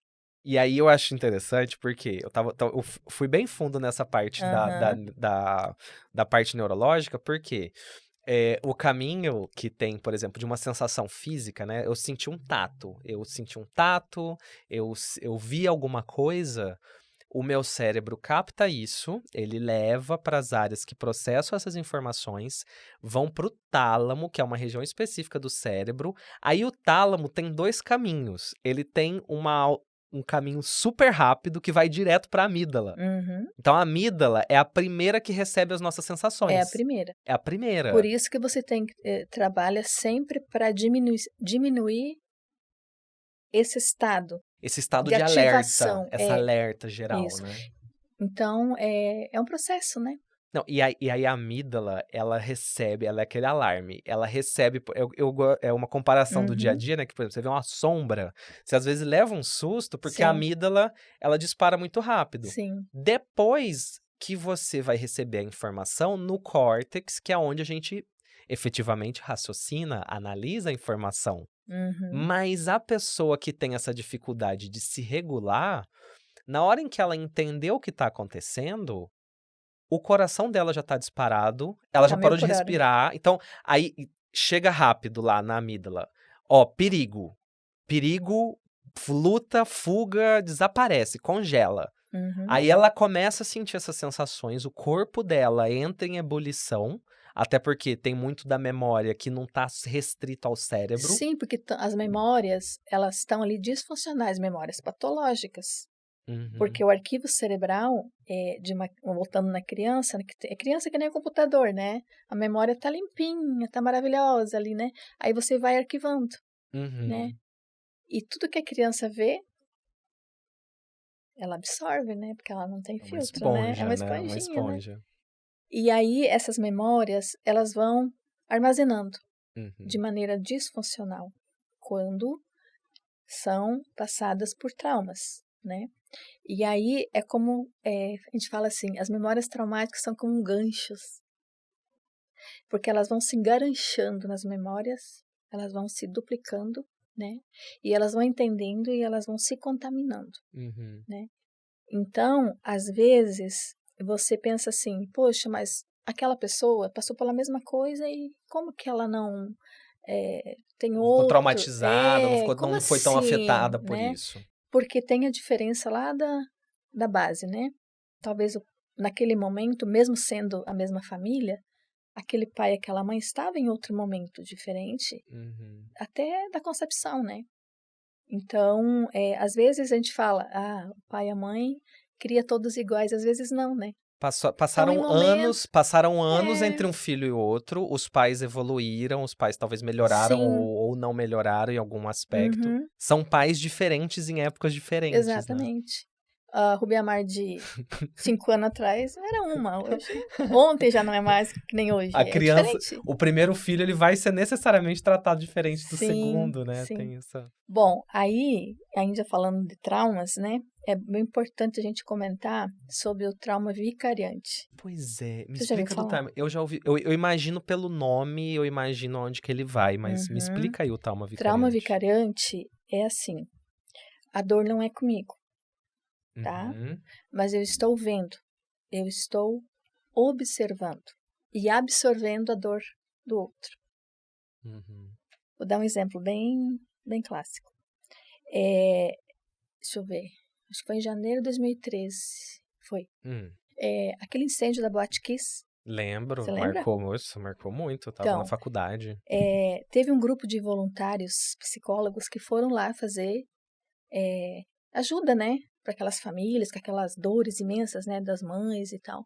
E aí eu acho interessante porque eu fui bem fundo nessa parte Aham. da parte neurológica, porque o caminho que tem, por exemplo, de uma sensação física, né? Eu senti um tato, eu vi alguma coisa. O meu cérebro capta isso, ele leva para as áreas que processam essas informações, vão para o tálamo, que é uma região específica do cérebro. Aí o tálamo tem dois caminhos. Ele tem um caminho super rápido que vai direto para a amígdala. Uhum. Então a amígdala é a primeira que recebe as nossas É a sensações. primeira. É a Por primeira. isso que você trabalha sempre para diminuir esse estado Esse estado de de alerta, ativação. essa É alerta geral, isso. né? Então, é um processo, né? Não, e aí a amígdala, ela é aquele alarme, ela recebe, é uma comparação do dia a Uhum, dia, né, que, por exemplo, você vê uma sombra, você às vezes leva um susto, porque a sim, amígdala, ela dispara muito rápido. sim. Depois que você vai receber a informação no córtex, que é onde a gente efetivamente raciocina, analisa a informação. Uhum. Mas a pessoa que tem essa dificuldade de se regular, na hora em que ela entendeu o que está acontecendo, o coração dela já tá disparado, ela Tá já mil parou de por hora. respirar, então aí chega rápido lá na amígdala. Ó, perigo. Perigo, luta, fuga, desaparece, congela. Uhum. Aí ela começa a sentir essas sensações, o corpo dela entra em ebulição, até porque tem muito da memória que não tá restrito ao cérebro. Sim, porque as memórias, elas estão ali disfuncionais, memórias patológicas. Uhum, Porque o arquivo cerebral, voltando na criança, né, é criança que nem o computador, né? A memória tá limpinha, tá maravilhosa ali, né? Aí você vai arquivando, né? uhum. E tudo que a criança vê, ela absorve, né? Porque ela não tem É uma filtro, né? É uma esponja, né? Uma esponjinha, né? esponja. E aí essas memórias, elas vão armazenando de Uhum, maneira disfuncional quando são passadas por traumas, né? E aí é como a gente fala assim, as memórias traumáticas são como ganchos, porque elas vão se engaranchando nas memórias, elas vão se duplicando, né? E elas vão entendendo e elas vão se contaminando, uhum. né? Então, às vezes, você pensa assim, poxa, mas aquela pessoa passou pela mesma coisa e como que ela não tem Não ficou outro? traumatizada, não ficou, Como não foi tão assim, afetada por né? isso. Porque tem a diferença lá da base, né? Talvez naquele momento, mesmo sendo a mesma família, aquele pai e aquela mãe estavam em outro momento diferente, Uhum. até da concepção, né? Então, às vezes a gente fala, o pai e a mãe cria todos iguais, às vezes não, né? Estão em Passaram momento, anos, passaram anos é, entre um filho e outro, os pais evoluíram, os pais talvez melhoraram sim, ou não melhoraram em algum aspecto. uhum, São pais diferentes em épocas diferentes, né. exatamente. A Rubiamar de 5 anos atrás era uma, hoje, ontem já não é mais que nem hoje, A é criança, diferente. o primeiro filho, ele vai ser necessariamente tratado diferente do Sim, segundo, né, sim. tem essa. Bom, aí, ainda falando de traumas, né? É bem importante a gente comentar sobre o trauma vicariante. Pois é, me Você já ouviu explica do falar? trauma. Eu já ouvi, eu imagino pelo nome, eu imagino onde que ele vai, mas me Uhum. explica aí o trauma Trauma vicariante. vicariante é assim: a dor não é comigo, tá? Uhum, Mas eu estou vendo, eu estou observando e absorvendo a dor do outro. uhum. Vou dar um exemplo bem clássico. É, deixa eu ver, acho que foi em janeiro de 2013. Foi. Hum. Aquele incêndio da Boate Kiss, você Lembro, lembra? marcou, moço, marcou muito, eu estava na Então, faculdade. teve um grupo de voluntários psicólogos que foram lá fazer é, ajuda, né, para aquelas famílias com aquelas dores imensas, né, das mães e tal,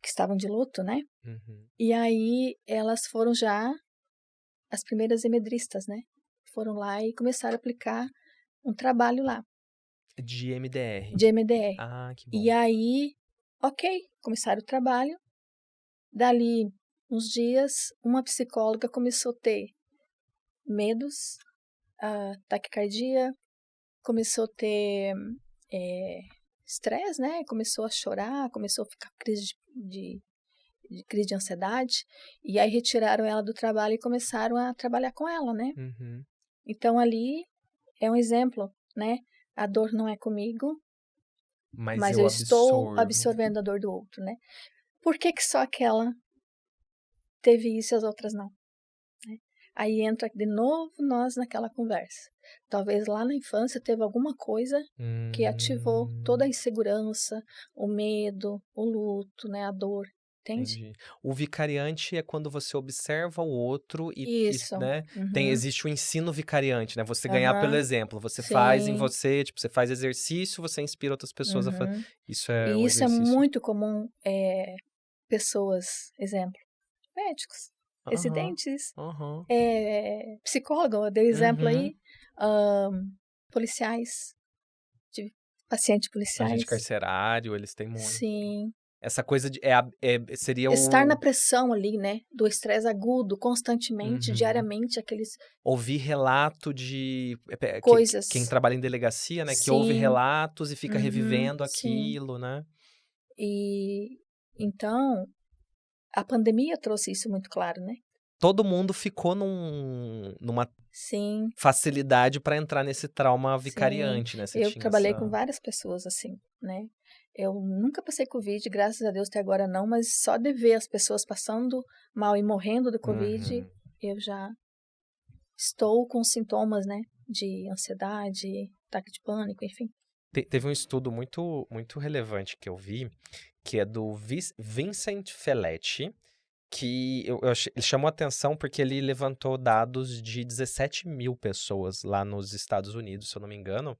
que estavam de luto, né? Uhum. E aí elas foram já as primeiras hemedristas, né? Foram lá e começaram a aplicar um trabalho lá De MDR. de MDR. Ah, que E bom. aí, ok, começaram o trabalho. Dali uns dias, uma psicóloga começou a ter medos, taquicardia, começou a ter estresse, né? Começou a chorar, começou a ficar crise de ansiedade. E aí retiraram ela do trabalho e começaram a trabalhar com ela, né? Uhum. Então ali é um exemplo, né? A dor não é comigo, Mas mas eu eu estou absorvo. absorvendo a dor do outro, né? Por que que só aquela teve isso e as outras não? Né? Aí entra de novo nós naquela conversa. Talvez lá na infância teve alguma coisa que ativou toda a Hum, insegurança, o medo, o luto, né, a dor, entende? entendi. O vicariante é quando você observa o outro e, Isso. né, Uhum. existe o ensino vicariante, né? Você ganhar pelo Aham. exemplo. Você faz em Sim. você, tipo, você faz exercício, você inspira outras pessoas a fazer. Uhum. Isso é E o isso é exercício. muito comum, pessoas, exemplo, médicos, Aham, residentes, aham. psicólogo, eu dei exemplo Uhum. aí, ahn, policiais, de pacientes Agente policiais. carcerário, eles têm muito. Sim. Essa coisa de seria Estar na o pressão ali, né, do estresse agudo, constantemente, Uhum. diariamente, aqueles Ouvir relato de quem coisas. trabalha em delegacia, né, que ouve Sim, relatos e fica uhum, revivendo sim. aquilo, né. E, então, a pandemia trouxe isso muito claro, né. Todo mundo ficou numa Sim, facilidade para entrar nesse trauma sim. vicariante, né, você Eu tinha trabalhei com essa várias pessoas assim, né. Eu nunca passei covid, graças a Deus até agora não, mas só de ver as pessoas passando mal e morrendo do covid, Uhum. eu já estou com sintomas, né, de ansiedade, ataque de pânico, enfim. Teve um estudo muito relevante que eu vi, que é do Vincent Felitti, que ele chamou atenção porque ele levantou dados de 17.000 pessoas lá nos Estados Unidos, se eu não me engano.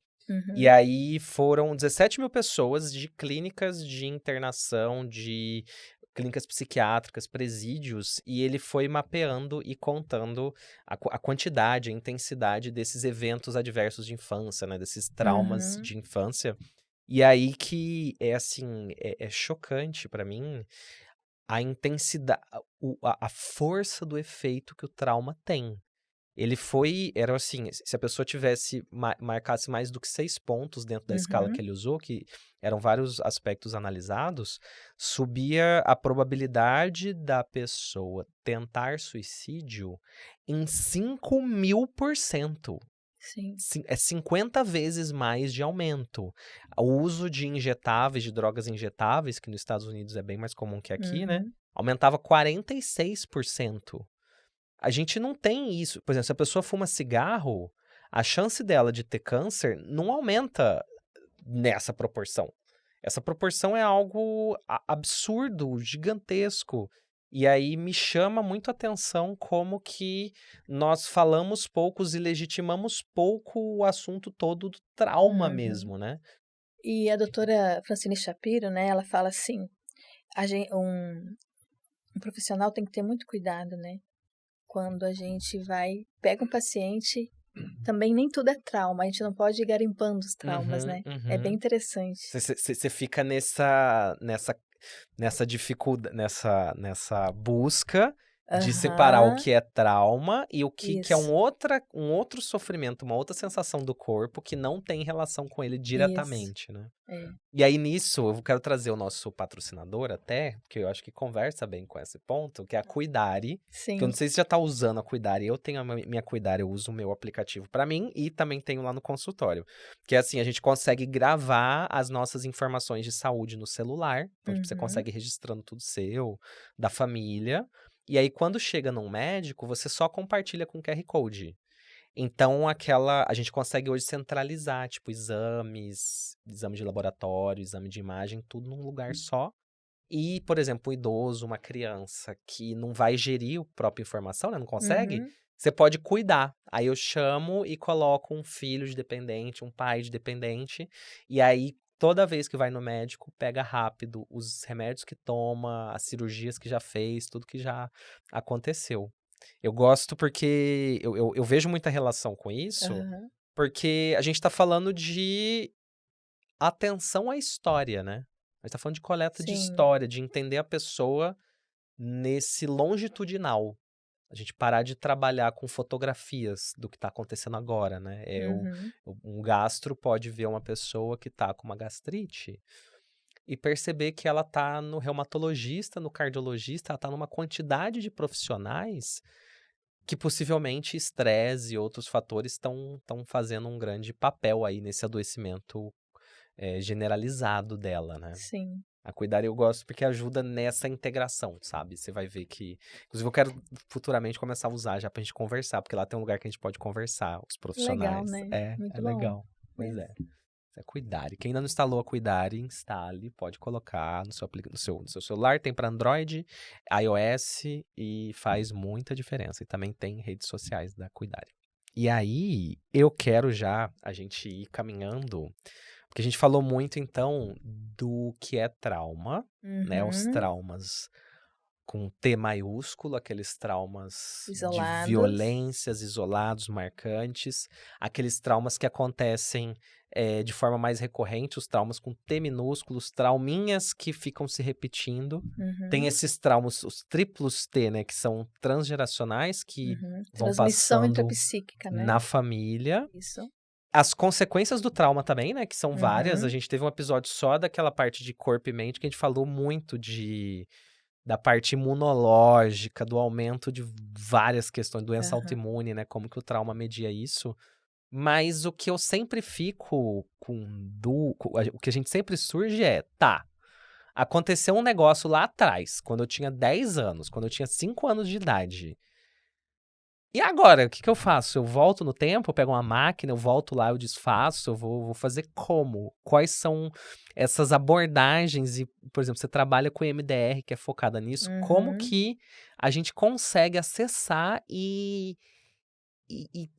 E Uhum, aí foram 17.000 pessoas de clínicas de internação, de clínicas psiquiátricas, presídios, e ele foi mapeando e contando a quantidade, a intensidade desses eventos adversos de infância, né, desses traumas uhum, de infância. E aí que é assim, é chocante pra mim a intensidade, a força do efeito que o trauma tem. Era assim, se a pessoa tivesse marcasse mais do que 6 pontos dentro da escala que uhum, ele usou, que eram vários aspectos analisados, subia a probabilidade da pessoa tentar suicídio em 5.000%. sim. É 50 vezes mais de aumento. O uso de injetáveis, de drogas injetáveis, que nos Estados Unidos é bem mais comum que aqui, né, Uhum, aumentava 46%. A gente não tem isso. Por exemplo, se a pessoa fuma cigarro, a chance dela de ter câncer não aumenta nessa proporção. Essa proporção é algo absurdo, gigantesco. E aí me chama muito a atenção como que nós falamos poucos e legitimamos pouco o assunto todo do trauma uhum. mesmo, né? E a doutora Francine Shapiro, né, ela fala assim, um profissional tem que ter muito cuidado, né, quando a gente pega um paciente, também nem tudo é trauma, a gente não pode ir garimpando os traumas, Uhum, né, é bem uhum. interessante. Você fica nessa dificuldade, nessa busca de separar o Aham, que é trauma e o que é isso, um outro sofrimento, uma outra sensação do corpo que não tem relação com ele isso, diretamente, né. é, E aí nisso eu quero trazer o nosso patrocinador até, que eu acho que conversa bem com esse ponto, que é a Cuidare, que eu não sim, sei se já tá usando a Cuidare, eu tenho a minha Cuidare, eu uso o meu aplicativo pra mim e também tenho lá no consultório. Que é assim, a gente consegue gravar as nossas informações de saúde no celular, então tipo, você uhum, consegue ir registrando tudo seu, da família, e aí quando chega num médico, você só compartilha com o QR Code. Então a gente consegue hoje centralizar, tipo, exame de laboratório, exame de imagem, tudo num lugar só. E, por exemplo, um idoso, uma criança que não vai gerir a própria informação, né, não consegue, uhum, você pode cuidar. Aí eu chamo e coloco um filho de dependente, um pai de dependente, e aí toda vez que vai no médico, pega rápido os remédios que toma, as cirurgias que já fez, tudo que já aconteceu. Eu gosto porque eu vejo muita relação com isso, aham, porque a gente tá falando de atenção à história, né. A gente tá falando de coleta de sim, história, de entender a pessoa nesse longitudinal. A gente parar de trabalhar com fotografias do que tá acontecendo agora, né. uhum, Um gastro pode ver uma pessoa que tá com uma gastrite e perceber que ela tá no reumatologista, no cardiologista, ela tá numa quantidade de profissionais que possivelmente estresse e outros fatores estão fazendo um grande papel aí nesse adoecimento, generalizado dela, né. sim, A Cuidar eu gosto porque ajuda nessa integração, sabe. Você vai ver que inclusive eu quero futuramente começar a usar já pra gente conversar, porque lá tem um lugar que a gente pode conversar, os legal, profissionais. né, É muito bom, legal. Pois é, é. É Cuidare. Quem ainda não instalou a Cuidare, instale, pode colocar no seu celular, tem para Android, iOS e faz muita diferença. E também tem redes sociais da Cuidare. E aí, eu quero já a gente ir caminhando, porque a gente falou muito então do que é trauma, né, os uhum, traumas com T maiúsculo, aqueles traumas de Isolados. violências isolados, marcantes, aqueles traumas que acontecem de forma mais recorrente, os traumas com T minúsculo, os trauminhas que ficam se repetindo. Tem esses traumas, os triplos T, né, que são transgeracionais, que vão Transmissão passando intrapsíquica, né? na família. Isso. As consequências do trauma também, né, que são várias. A gente teve um episódio só daquela parte de corpo e mente que a gente falou muito da parte imunológica, do aumento de várias questões, doença autoimune, né, como que o trauma media isso. Mas o que eu sempre fico o que a gente sempre surge aconteceu um negócio lá atrás, quando eu tinha 10 anos, quando eu tinha 5 anos de idade. E agora, o que eu faço? Eu volto no tempo, eu pego uma máquina, eu volto lá, eu desfaço, eu vou fazer como? Quais são essas abordagens? E, por exemplo, você trabalha com EMDR, que é focada nisso. Como que a gente consegue acessar e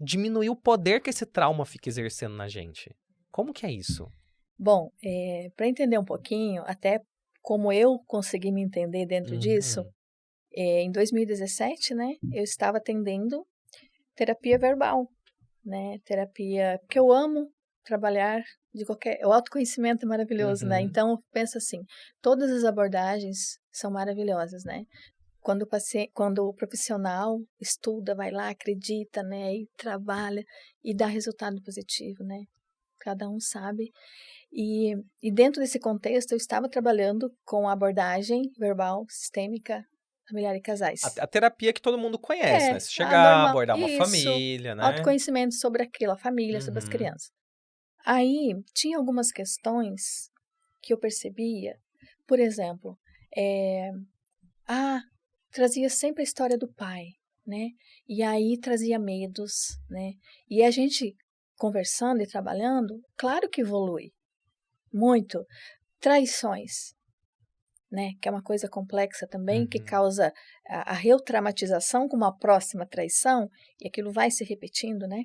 diminuir o poder que esse trauma fica exercendo na gente? Como que é isso? Bom, para entender um pouquinho, até como eu consegui me entender dentro disso, em 2017, né, eu estava atendendo terapia verbal, né, terapia, porque eu amo trabalhar o autoconhecimento é maravilhoso, né, então eu penso assim, todas as abordagens são maravilhosas, né, quando o profissional estuda, vai lá, acredita, né, e trabalha e dá resultado positivo, né, cada um sabe. E dentro desse contexto, eu estava trabalhando com a abordagem verbal sistêmica familiar e casais. A terapia que todo mundo conhece, né? Se chegar, normal, abordar uma isso, família, né? autoconhecimento sobre aquilo, a família, sobre as crianças. Aí, tinha algumas questões que eu percebia, por exemplo, trazia sempre a história do pai, né? E aí trazia medos, né? E a gente conversando e trabalhando, claro que evolui. Muito. Traições, né? Que é uma coisa complexa também, que causa a retraumatização com uma próxima traição, e aquilo vai se repetindo, né?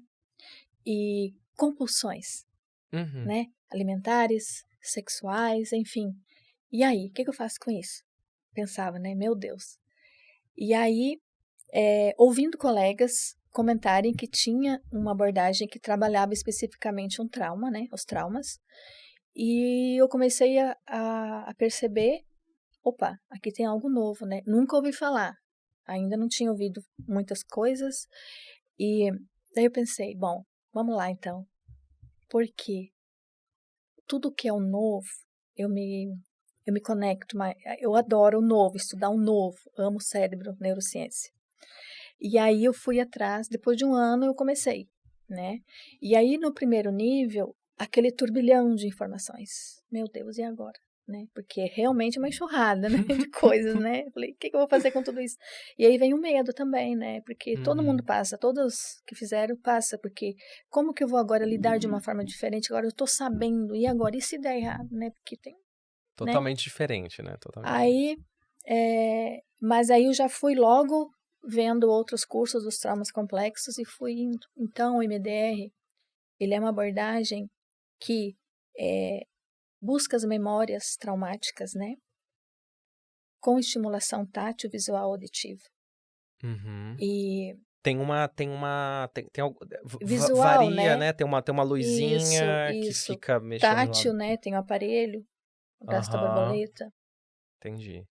E compulsões, né? Alimentares, sexuais, enfim. E aí, o que eu faço com isso? Pensava, né? Meu Deus. E aí, ouvindo colegas comentarem que tinha uma abordagem que trabalhava especificamente um trauma, né? Os traumas. E eu comecei a perceber, opa, aqui tem algo novo, né? Nunca ouvi falar, ainda não tinha ouvido muitas coisas. E daí eu pensei, bom, vamos lá então. Porque tudo que é o novo, eu me conecto, eu adoro o novo, estudar o novo, amo o cérebro, neurociência. E aí eu fui atrás, depois de um ano eu comecei, né? E aí no primeiro nível, aquele turbilhão de informações. Meu Deus, e agora? Né? Porque é realmente uma enxurrada, né? De coisas, né? Falei, o que eu vou fazer com tudo isso? E aí vem o medo também, né? Porque todo mundo passa, todos que fizeram passa, porque como que eu vou agora lidar de uma forma diferente? Agora eu tô sabendo, e agora? E se der errado, né? Porque tem... Totalmente diferente, né? Aí, mas aí eu já fui logo vendo outros cursos dos traumas complexos e fui indo. Então, o MDR, ele é uma abordagem que busca as memórias traumáticas, né? Com estimulação tátil, visual, auditiva. E visual, varia, né? Tem uma luzinha isso. que fica mexendo. Tátil, né? Tem o aparelho, o braço da borboleta. Entendi.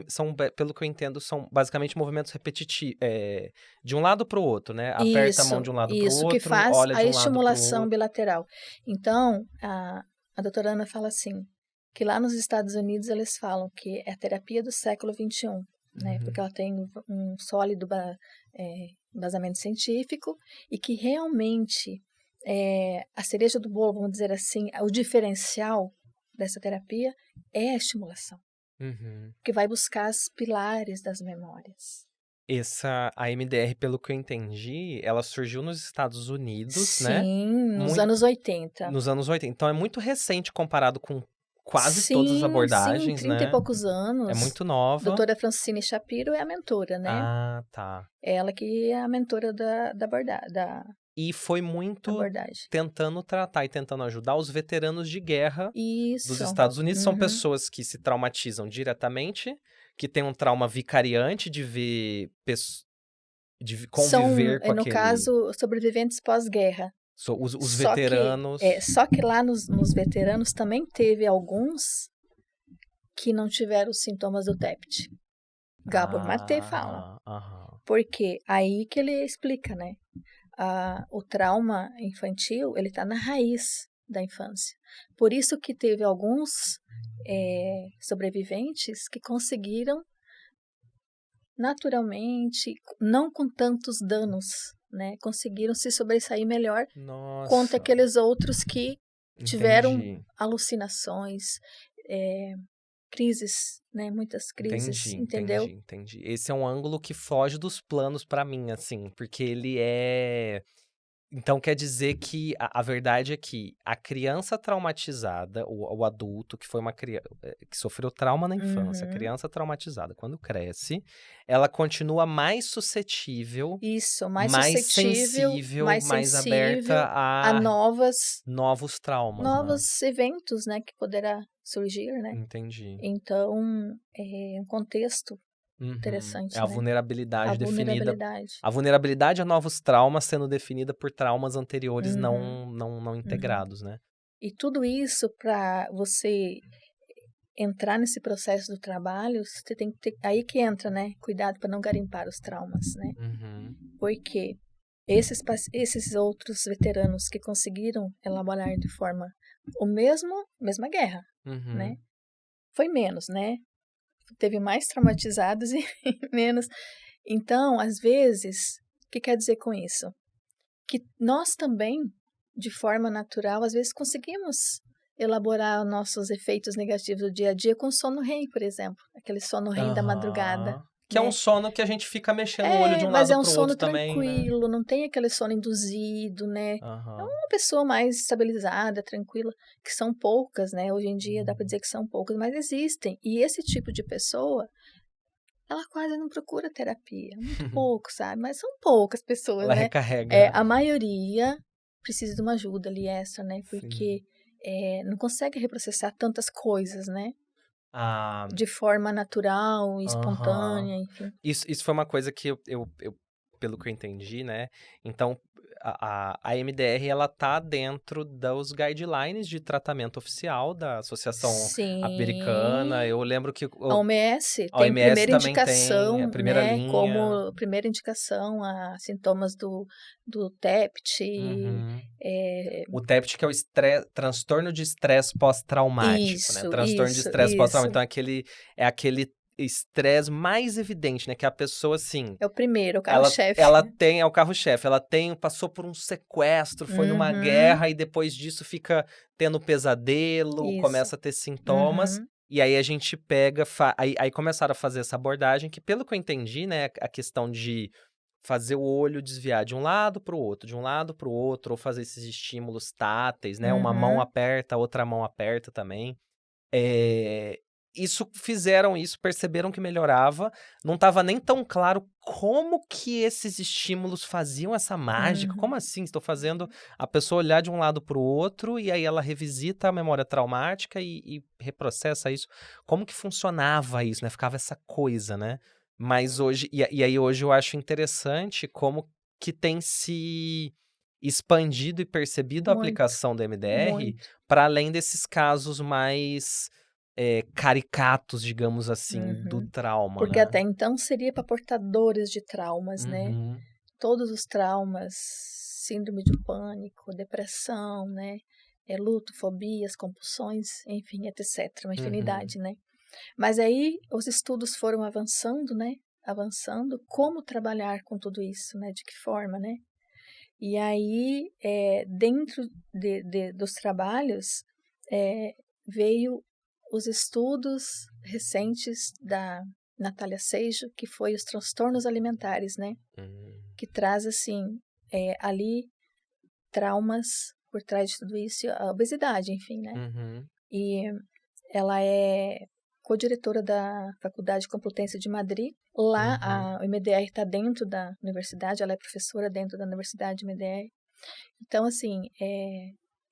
São, pelo que eu entendo, são basicamente movimentos repetitivos, de um lado para o outro, né? Aperta a mão de um lado para o outro, que faz olha de a um lado pro estimulação outro. bilateral. Então, a doutora Ana fala assim, que lá nos Estados Unidos eles falam que é a terapia do século XXI, né? Porque ela tem um sólido embasamento científico e que realmente a cereja do bolo, vamos dizer assim, o diferencial dessa terapia é a estimulação. Que vai buscar os pilares das memórias. A MDR, pelo que eu entendi, ela surgiu nos Estados Unidos, né? Sim, nos anos 80. Nos anos 80. Então é muito recente comparado com quase todas as abordagens, sim, 30 né? e poucos anos. É muito nova. Doutora Francine Shapiro é a mentora, né? Ah, tá. Ela que é a mentora da E foi muito abordagem. tentando tratar e tentando ajudar os veteranos de guerra dos Estados Unidos. São pessoas que se traumatizam diretamente, que tem um trauma vicariante de ver São, conviver com no aquele... caso, sobreviventes pós-guerra. Os Só que, veteranos... só que lá nos veteranos também teve alguns que não tiveram os sintomas do TEPT. Gabor Maté fala. Porque aí que ele explica, né? O trauma infantil, ele está na raiz da infância. Por isso que teve alguns sobreviventes que conseguiram naturalmente, não com tantos danos, né? Conseguiram se sobressair melhor contra aqueles outros que tiveram alucinações, crises, né? Muitas crises, entendeu? Entendi. Esse é um ângulo que foge dos planos pra mim, assim, porque ele é... Então quer dizer que a verdade é que a criança traumatizada, o adulto que foi uma criança que sofreu trauma na infância, a criança traumatizada, quando cresce, ela continua mais suscetível, mais sensível, mais aberta a novos traumas, novos eventos, né, que poderá surgir, né? Entendi. Então, é um contexto interessante, é a né? vulnerabilidade definida. A vulnerabilidade a novos traumas sendo definida por traumas anteriores não integrados, né? E tudo isso, para você entrar nesse processo do trabalho, você tem que ter... Aí que entra, né? Cuidado para não garimpar os traumas, né? Porque esses outros veteranos que conseguiram elaborar de forma mesma guerra, né? Foi menos, né? Teve mais traumatizados e menos. Então, às vezes, o que quer dizer com isso? Que nós também, de forma natural, às vezes conseguimos elaborar nossos efeitos negativos do dia a dia com sono REM, por exemplo. Aquele sono REM da madrugada. Que é um sono que a gente fica mexendo o olho de um lado pro outro também, né? Mas é um sono tranquilo, não tem aquele sono induzido, né? É uma pessoa mais estabilizada, tranquila, que são poucas, né? Hoje em dia dá para dizer que são poucas, mas existem. E esse tipo de pessoa, ela quase não procura terapia, muito pouco, sabe? Mas são poucas pessoas, ela né? Recarrega. A maioria precisa de uma ajuda ali extra, né? Porque não consegue reprocessar tantas coisas, né? De forma natural, espontânea, enfim. Isso foi uma coisa que eu pelo que eu entendi, né? Então, a MDR, ela tá dentro dos guidelines de tratamento oficial da Associação Americana. Eu lembro que... A OMS a tem OMS primeira também indicação, tem a primeira né? linha. Como primeira indicação a sintomas do TEPT. O TEPT, que é o transtorno de estresse pós-traumático, né? Transtorno de estresse pós-traumático. Então, é aquele estresse mais evidente, né? Que a pessoa, assim... É o primeiro, o carro-chefe. Ela tem, é o carro-chefe. Ela passou por um sequestro, foi numa guerra e depois disso fica tendo pesadelo, começa a ter sintomas. E aí a gente pega... Aí começaram a fazer essa abordagem que, pelo que eu entendi, né? A questão de fazer o olho desviar de um lado para o outro, de um lado para o outro, ou fazer esses estímulos táteis, né? Uma mão aperta, a outra mão aperta também. Fizeram isso, perceberam que melhorava, não estava nem tão claro como que esses estímulos faziam essa mágica, como assim? Estou fazendo a pessoa olhar de um lado para o outro e aí ela revisita a memória traumática e reprocessa isso. Como que funcionava isso, né? Ficava essa coisa, né? Mas hoje, e aí hoje eu acho interessante como que tem se expandido e percebido a aplicação do MDR para além desses casos mais... caricatos, digamos assim, do trauma, porque né? até então seria para portadores de traumas, né? Todos os traumas, síndrome de pânico, depressão, né? Luto, fobias, compulsões, enfim, etc. Uma infinidade, né? Mas aí os estudos foram avançando, né? Avançando, como trabalhar com tudo isso, né? De que forma, né? E aí, dentro dos trabalhos, veio os estudos recentes da Natália Seijo, que foi os transtornos alimentares, né? Que traz, assim, ali traumas por trás de tudo isso, a obesidade, enfim, né? E ela é co-diretora da Faculdade Complutense de Madrid. Lá, a MDR está dentro da universidade, ela é professora dentro da Universidade de MDR. Então, assim,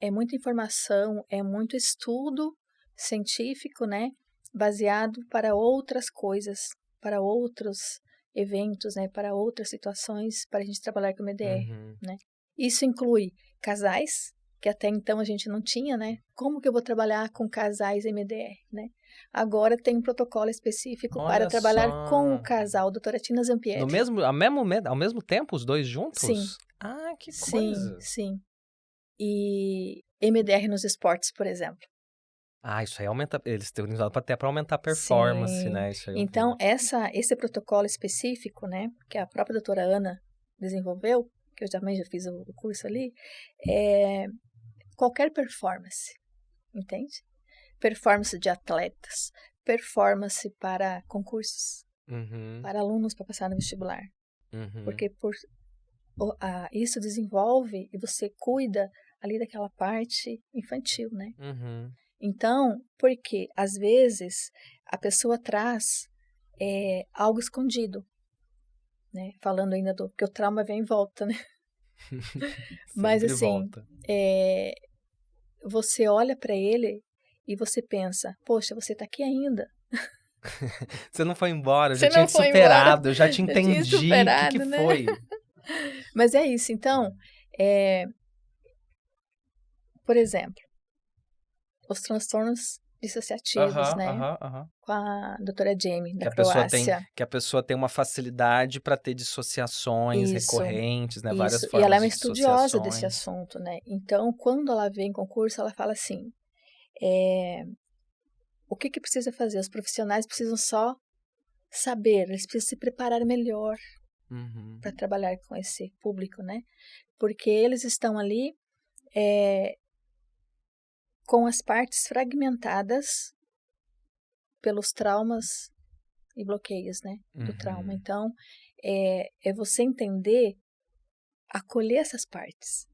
é muita informação, é muito estudo científico, né? baseado para outras coisas, para outros eventos, né, para outras situações, para a gente trabalhar com MDR, né? Isso inclui casais, que até então a gente não tinha, né? Como que eu vou trabalhar com casais MDR, né? Agora tem um protocolo específico para Olha trabalhar com o só. casal, doutora Tina Zampieri. Ao mesmo tempo, os dois juntos? Sim. Ah, que Sim, coisa. sim. E MDR nos esportes, por exemplo. Ah, isso aí aumenta. Eles têm usado até para aumentar a performance, Sim. né? Isso aí eu Então, vi. esse protocolo específico, né, que a própria doutora Ana desenvolveu, que eu também já fiz o curso ali, é qualquer performance, entende? Performance de atletas, performance para concursos, para alunos para passar no vestibular. Porque isso desenvolve e você cuida ali daquela parte infantil, né? Então, porque às vezes a pessoa traz algo escondido, né? Falando ainda que o trauma vem em volta, né? Mas Sempre assim, volta. você olha para ele e você pensa, poxa, você tá aqui ainda. Você não foi embora, eu já Você tinha não te foi embora, superado, eu já te já tinha entendi. O que que superado, né? foi? Mas é isso. Então, por exemplo, os transtornos dissociativos, né? Com a doutora Jamie, da Croácia. Que a pessoa tem uma facilidade para ter dissociações Isso, recorrentes, né? Várias isso. E ela é formas uma de estudiosa desse dissociações. assunto, né? Então, quando ela vem em concurso, ela fala assim, o que precisa fazer? Os profissionais precisam só saber, eles precisam se preparar melhor para trabalhar com esse público, né? Porque eles estão ali com as partes fragmentadas pelos traumas e bloqueios, né? Do trauma. Então, é você entender, acolher essas partes.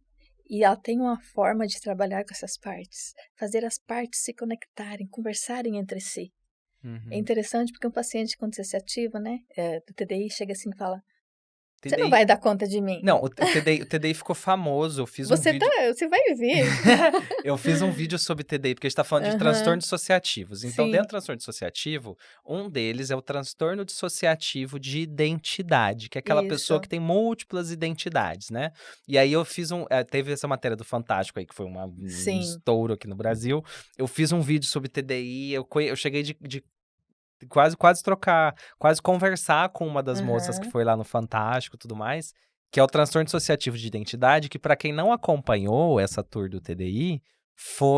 E ela tem uma forma de trabalhar com essas partes, fazer as partes se conectarem, conversarem entre si. É interessante porque um paciente com dissociativo, né, do TDI, chega assim e fala, você não TDI. vai dar conta de mim. Não, o TDI ficou famoso. Eu fiz um vídeo. Você vai ver. Eu fiz um vídeo sobre TDI, porque a gente tá falando de transtornos dissociativos. Então, dentro Sim. do transtorno dissociativo, um deles é o transtorno dissociativo de identidade, que é aquela pessoa Isso. que tem múltiplas identidades, né? E aí eu fiz teve essa matéria do Fantástico aí, que foi um Sim. estouro aqui no Brasil. Eu fiz um vídeo sobre TDI, eu cheguei de quase conversar com uma das moças que foi lá no Fantástico e tudo mais, que é o transtorno dissociativo de identidade, que para quem não acompanhou essa tour do TDI,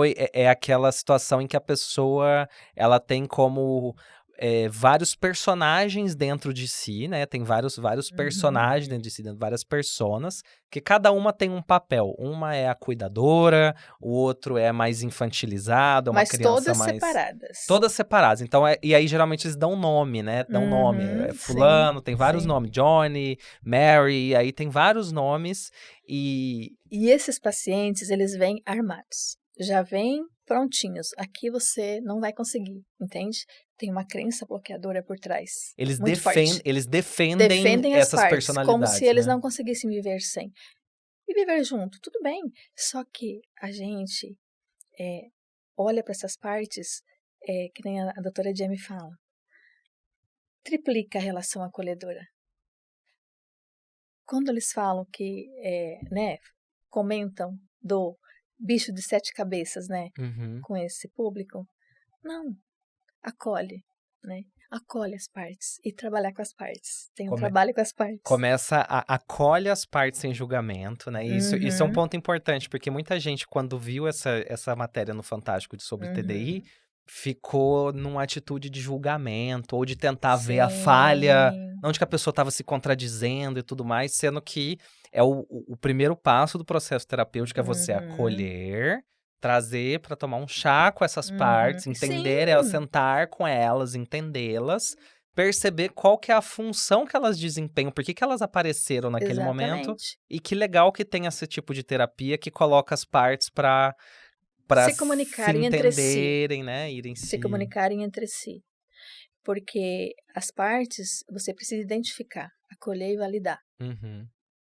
é aquela situação em que a pessoa, ela tem como vários personagens dentro de si, né? Tem vários personagens dentro de si, várias personas, que cada uma tem um papel. Uma é a cuidadora, o outro é mais infantilizado, é uma Mas criança todas mais... separadas. Todas separadas. Então, e aí geralmente eles dão nome, né? Dão nome. Fulano, sim, tem vários sim. nomes. Johnny, Mary, aí tem vários nomes. E esses pacientes, eles vêm armados. Já vêm prontinhos. Aqui você não vai conseguir, entende? Tem uma crença bloqueadora por trás. Eles forte. defendem as essas partes, personalidades, como se eles né? não conseguissem viver sem. E viver junto, tudo bem. Só que a gente olha para essas partes, que nem a doutora Jamie fala, triplica a relação acolhedora. Quando eles falam que, né, comentam do bicho de 7 cabeças, né, com esse público, não, acolhe, né, acolhe as partes e trabalhar com as partes, tem um trabalho com as partes. Acolhe as partes sem julgamento, né, isso é um ponto importante, porque muita gente, quando viu essa matéria no Fantástico sobre TDI, ficou numa atitude de julgamento, ou de tentar ver a falha, onde que a pessoa estava se contradizendo e tudo mais, sendo que é o primeiro passo do processo terapêutico, é você acolher, trazer para tomar um chá com essas partes, entender elas, sentar com elas, entendê-las, perceber qual que é a função que elas desempenham, por que elas apareceram naquele momento, e que legal que tem esse tipo de terapia que coloca as partes para se comunicarem entenderem, entre si, né, irem se comunicarem entre si, porque as partes você precisa identificar, acolher e validar,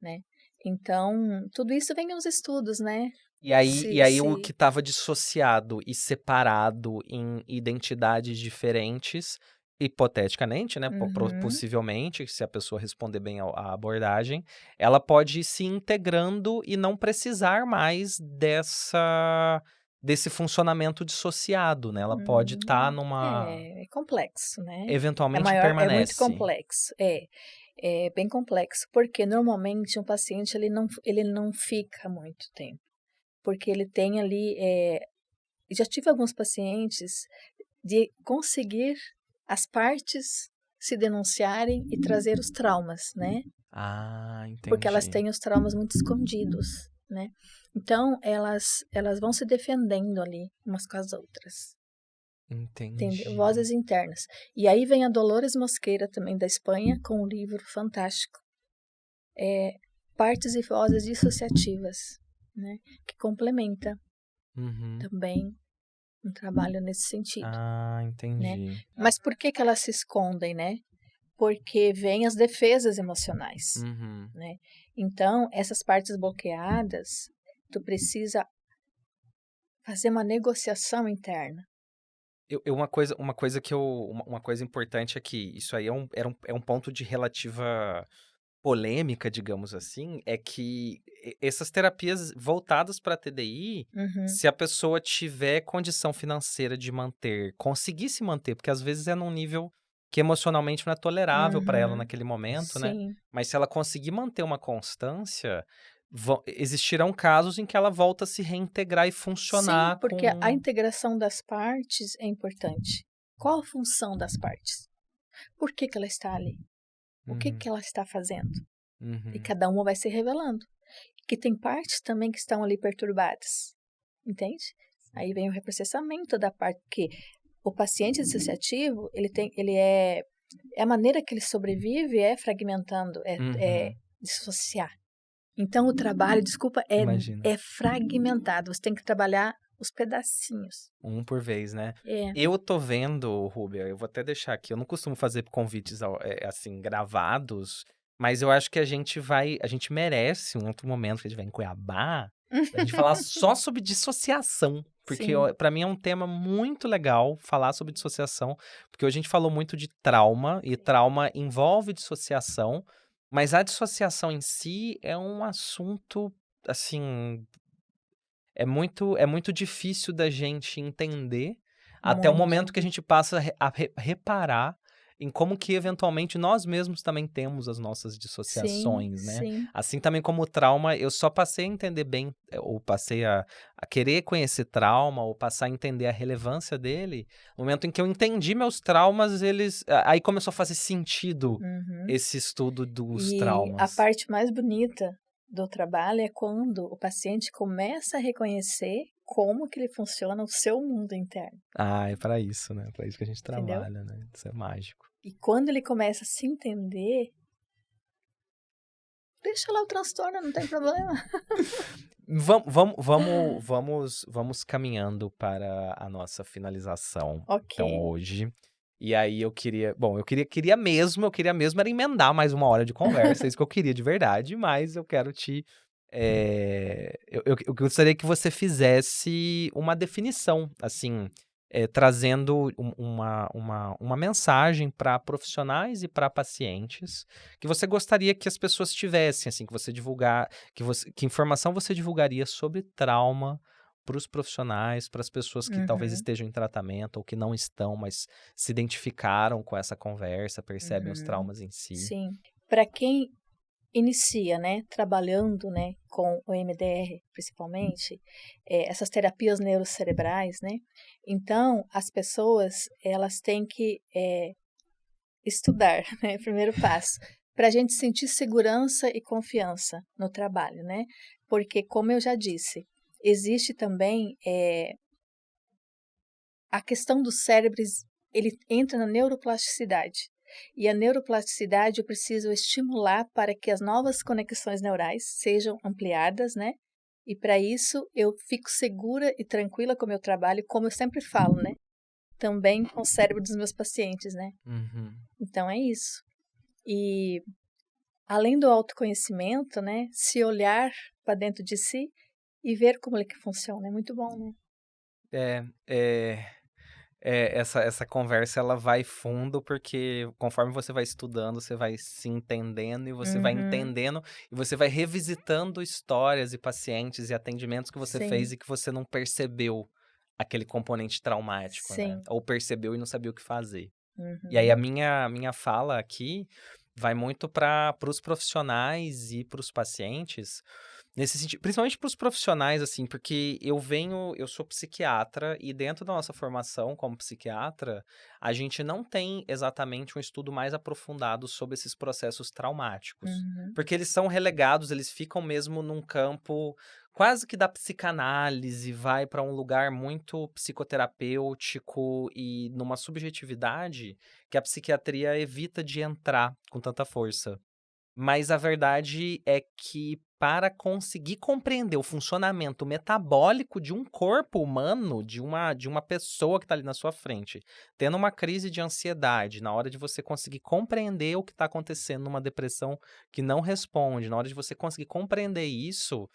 né? Então tudo isso vem nos estudos, né? E aí o que estava dissociado e separado em identidades diferentes, hipoteticamente, né, Uhum. possivelmente, se a pessoa responder bem à abordagem, ela pode ir se integrando e não precisar mais desse funcionamento dissociado, né, ela pode estar numa É complexo, né? eventualmente É muito permanece. complexo. É bem complexo, porque normalmente um paciente ele não fica muito tempo, porque ele tem ali, já tive alguns pacientes de conseguir as partes se denunciarem e trazer os traumas, né? Ah, Porque elas entendi, têm os traumas muito escondidos, né? Então elas vão se defendendo ali umas com as outras. Entendeu? entendi. Vozes internas. E aí vem a Dolores Mosqueira, também da Espanha, com um livro fantástico. Partes e vozes dissociativas, né? Que complementa Uhum. também um trabalho nesse sentido, Ah, né? entendi. Mas por que que elas se escondem, né? Porque vêm as defesas emocionais, Uhum. né? Então, essas partes bloqueadas, tu precisa fazer uma negociação interna. Uma coisa que uma coisa importante é que isso aí é um ponto de relativa polêmica, digamos assim, é que essas terapias voltadas para TDI, Uhum. se a pessoa tiver condição financeira de conseguir se manter, porque às vezes é num nível que emocionalmente não é tolerável para ela Uhum. naquele momento, né? Sim. Mas se ela conseguir manter uma constância, existirão casos em que ela volta a se reintegrar e Sim, funcionar porque a com. integração das partes é importante. Qual a função das partes? Por que que ela está ali? O que Uhum, que ela está fazendo? E uhum. cada uma vai se revelando. Que tem partes também que estão ali perturbadas, entende? Aí vem o reprocessamento da parte que o paciente dissociativo, é a maneira que ele sobrevive é fragmentando, é Uhum. dissociar. Então o trabalho, desculpa, Imagina. é fragmentado. Você tem que trabalhar os pedacinhos. Um por vez, né. É. Eu tô vendo, Rúbia, eu vou até deixar aqui, eu não costumo fazer convites assim, gravados, mas eu acho que a gente merece um outro momento que a gente vai em Cuiabá, pra gente falar só sobre dissociação, porque Sim. pra mim é um tema muito legal falar sobre dissociação, porque hoje a gente falou muito de trauma, e trauma envolve dissociação, mas a dissociação em si é um assunto, assim, é muito difícil da gente entender, até o Muito. momento que a gente passa a reparar em como que eventualmente nós mesmos também temos as nossas Sim, dissociações, né. sim. Assim também como o trauma, eu só passei a entender bem, ou passei a querer conhecer trauma, ou passar a entender a relevância dele, no momento em que eu entendi meus traumas, aí começou a fazer sentido Uhum. esse estudo dos E a traumas. parte mais bonita do trabalho é quando o paciente começa a reconhecer como que ele funciona o seu mundo interno, Ah, é pra isso, né, pra isso que a gente entendeu? trabalha, né, isso é mágico. E quando ele começa a se entender, deixa lá o transtorno, não tem problema. Vamos caminhando para a nossa finalização, Ok. então, hoje. E aí eu queria mesmo era emendar mais 1 hora de conversa, é isso que eu queria de verdade, mas eu quero eu gostaria que você fizesse uma definição, assim, trazendo uma mensagem para profissionais e para pacientes, que você gostaria que as pessoas tivessem, assim, que você divulgar que informação você divulgaria sobre trauma para os profissionais, para as pessoas que talvez Uhum, estejam em tratamento ou que não estão, mas se identificaram com essa conversa, percebem os uhum. traumas em si. Sim. Para quem inicia, né, trabalhando, né, com o MDR, principalmente, essas terapias neurocerebrais, né, então as pessoas, elas têm que estudar, né, primeiro passo, para a gente sentir segurança e confiança no trabalho, né, porque como eu já disse, existe também a questão do cérebro, ele entra na neuroplasticidade. E a neuroplasticidade eu preciso estimular para que as novas conexões neurais sejam ampliadas, né? E para isso eu fico segura e tranquila com o meu trabalho, como eu sempre falo, né? Também com o cérebro dos meus pacientes, né? Uhum. Então é isso. E além do autoconhecimento, né? Se olhar para dentro de si e ver como ele que funciona. É muito bom, né? É, é, essa conversa ela vai fundo porque conforme você vai estudando, você vai se entendendo e você vai Uhum. entendendo e você vai revisitando histórias e pacientes e atendimentos que você fez Sim, e que você não percebeu aquele componente traumático, né? sim. Ou percebeu e não sabia o que fazer. E aí a Uhum. minha fala aqui vai muito para os profissionais e para os pacientes, nesse sentido, principalmente para os profissionais, assim, porque eu sou psiquiatra e dentro da nossa formação como psiquiatra, a gente não tem exatamente um estudo mais aprofundado sobre esses processos traumáticos, Uhum. porque eles são relegados, eles ficam mesmo num campo quase que da psicanálise, vai para um lugar muito psicoterapêutico e numa subjetividade que a psiquiatria evita de entrar com tanta força. Mas a verdade é que para conseguir compreender o funcionamento metabólico de um corpo humano, de uma pessoa que está ali na sua frente, tendo uma crise de ansiedade, na hora de você conseguir compreender o que está acontecendo numa depressão que não responde, na hora de você conseguir compreender isso,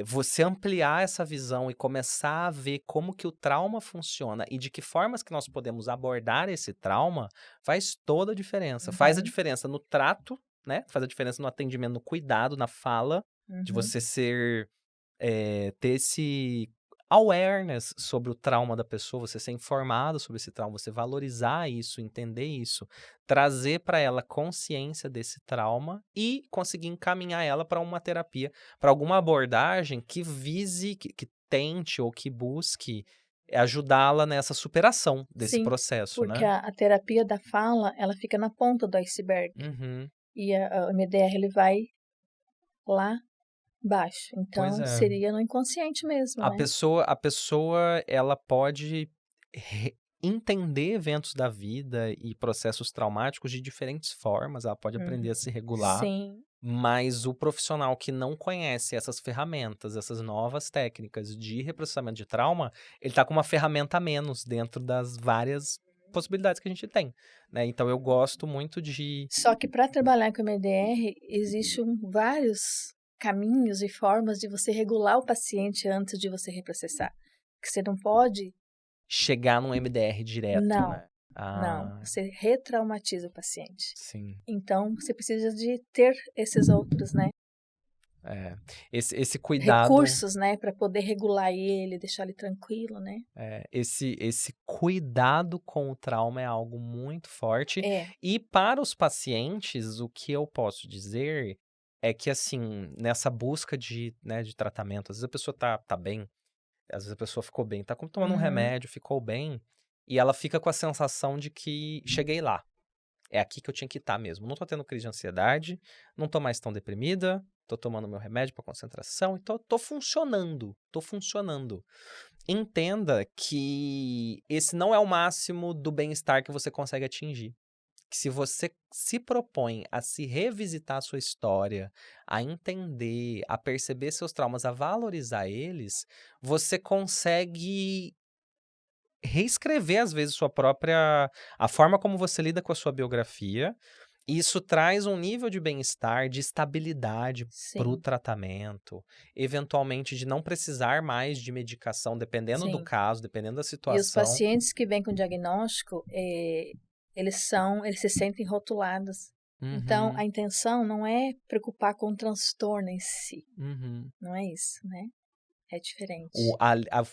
você ampliar essa visão e começar a ver como que o trauma funciona e de que formas que nós podemos abordar esse trauma, faz toda a diferença. Faz a Uhum. diferença no trato, né, faz a diferença no atendimento, no cuidado, na fala, de Uhum. você ter esse awareness sobre o trauma da pessoa, você ser informado sobre esse trauma, você valorizar isso, entender isso, trazer para ela consciência desse trauma e conseguir encaminhar ela para uma terapia, para alguma abordagem que vise, que tente ou que busque ajudá-la nessa superação desse Sim, processo, porque né. a terapia da fala, ela fica na ponta do iceberg. Uhum. E a MDR ele vai lá embaixo. Pois Então é. seria no inconsciente mesmo, A né? pessoa a pessoa, ela pode entender eventos da vida e processos traumáticos de diferentes formas, ela pode aprender Uhum. a se regular, Sim, mas o profissional que não conhece essas ferramentas, essas novas técnicas de reprocessamento de trauma, ele tá com uma ferramenta a menos dentro das várias possibilidades que a gente tem, né. Então eu gosto muito de só que para trabalhar com MDR, existem vários caminhos e formas de você regular o paciente antes de você reprocessar. Que você não pode, chegar num MDR direto, não, né. não, Ah, você retraumatiza o paciente. sim. Então, você precisa de ter esses outros, né, É. Esse cuidado. recursos, né, para poder regular ele, deixar ele tranquilo, né. Esse cuidado com o trauma é algo muito forte. É. E para os pacientes, o que eu posso dizer é que, assim, nessa busca de tratamento, às vezes a pessoa tá bem, às vezes a pessoa ficou bem, tá tomando um Uhum. remédio, ficou bem, e ela fica com a sensação de que cheguei lá. É aqui que eu tinha que estar mesmo. Não tô tendo crise de ansiedade, não tô mais tão deprimida, tô tomando meu remédio para concentração, então tô funcionando, tô funcionando. Entenda que esse não é o máximo do bem-estar que você consegue atingir. Que se você se propõe a se revisitar a sua história, a entender, a perceber seus traumas, a valorizar eles, você consegue reescrever, às vezes, a forma como você lida com a sua biografia, e isso traz um nível de bem-estar, de estabilidade para o Sim, tratamento, eventualmente de não precisar mais de medicação, dependendo do sim. caso, dependendo da E os situação. pacientes que vêm com diagnóstico, eles se sentem rotulados. Então, Uhum, a intenção não é preocupar com o transtorno em si, uhum. não é isso, né, é O, diferente.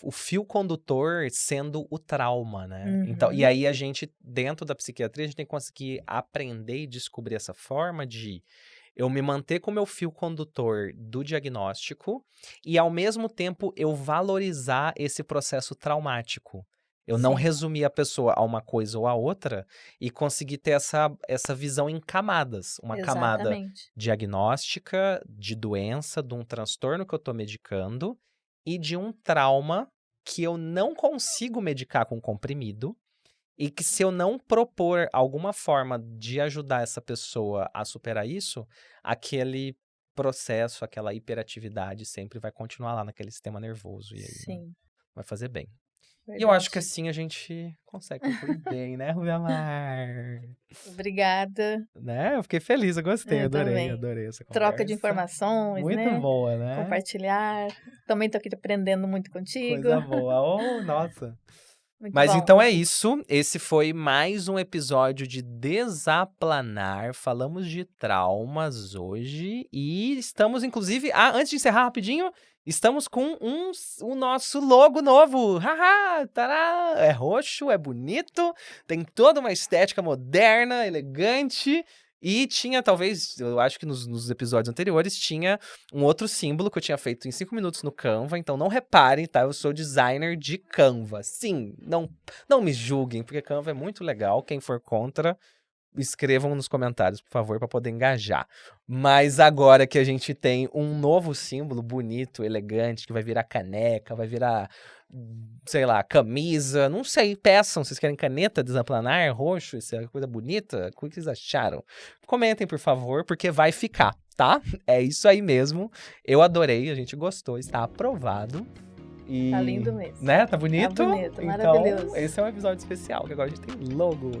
o fio condutor sendo o trauma, né? Então, e Uhum. aí a gente, dentro da psiquiatria, a gente tem que conseguir aprender e descobrir essa forma de eu me manter com o meu fio condutor do diagnóstico e, ao mesmo tempo, eu valorizar esse processo traumático. Eu não Sim, resumir a pessoa a uma coisa ou a outra e conseguir ter essa visão em camadas. Uma camada exatamente. diagnóstica, de doença, de um transtorno que eu estou medicando e de um trauma que eu não consigo medicar com comprimido e que, se eu não propor alguma forma de ajudar essa pessoa a superar isso, aquele processo, aquela hiperatividade sempre vai continuar lá naquele sistema nervoso e aí não Sim. vai fazer bem. E eu acho que assim a gente consegue concluir bem, né, Rubemar? Obrigada. Né? Eu fiquei feliz, eu gostei, Eu adorei também. essa Troca de conversa. informações, Muito né? boa, né? Compartilhar. Também tô aqui aprendendo muito contigo. Coisa boa. Oh, nossa. Muito Mas bom. então é isso. Esse foi mais um episódio de Desaplanar. Falamos de traumas hoje e estamos, inclusive... antes de encerrar rapidinho, estamos com o nosso logo novo. Haha! Tará! É roxo, é bonito, tem toda uma estética moderna, elegante. E tinha, talvez, eu acho que nos episódios anteriores, tinha um outro símbolo que eu tinha feito em 5 minutos no Canva. Então não reparem, tá? Eu sou designer de Canva. Sim, não me julguem, porque Canva é muito legal. Quem for contra, escrevam nos comentários, por favor, para poder engajar. Mas agora que a gente tem um novo símbolo bonito, elegante, que vai virar caneca, vai virar, sei lá, camisa, não sei, peçam, vocês querem caneta desaplanar, roxo, isso é coisa bonita? O que vocês acharam? Comentem, por favor, porque vai ficar, tá? É isso aí mesmo. Eu adorei, a gente gostou, está aprovado. E, Tá lindo mesmo. né? Tá bonito? Tá bonito, então, maravilhoso. esse é um episódio especial, que agora a gente tem logo.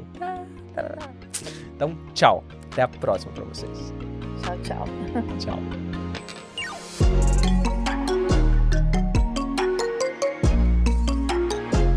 Então, tchau. Até a próxima pra vocês. Tchau, tchau. Tchau.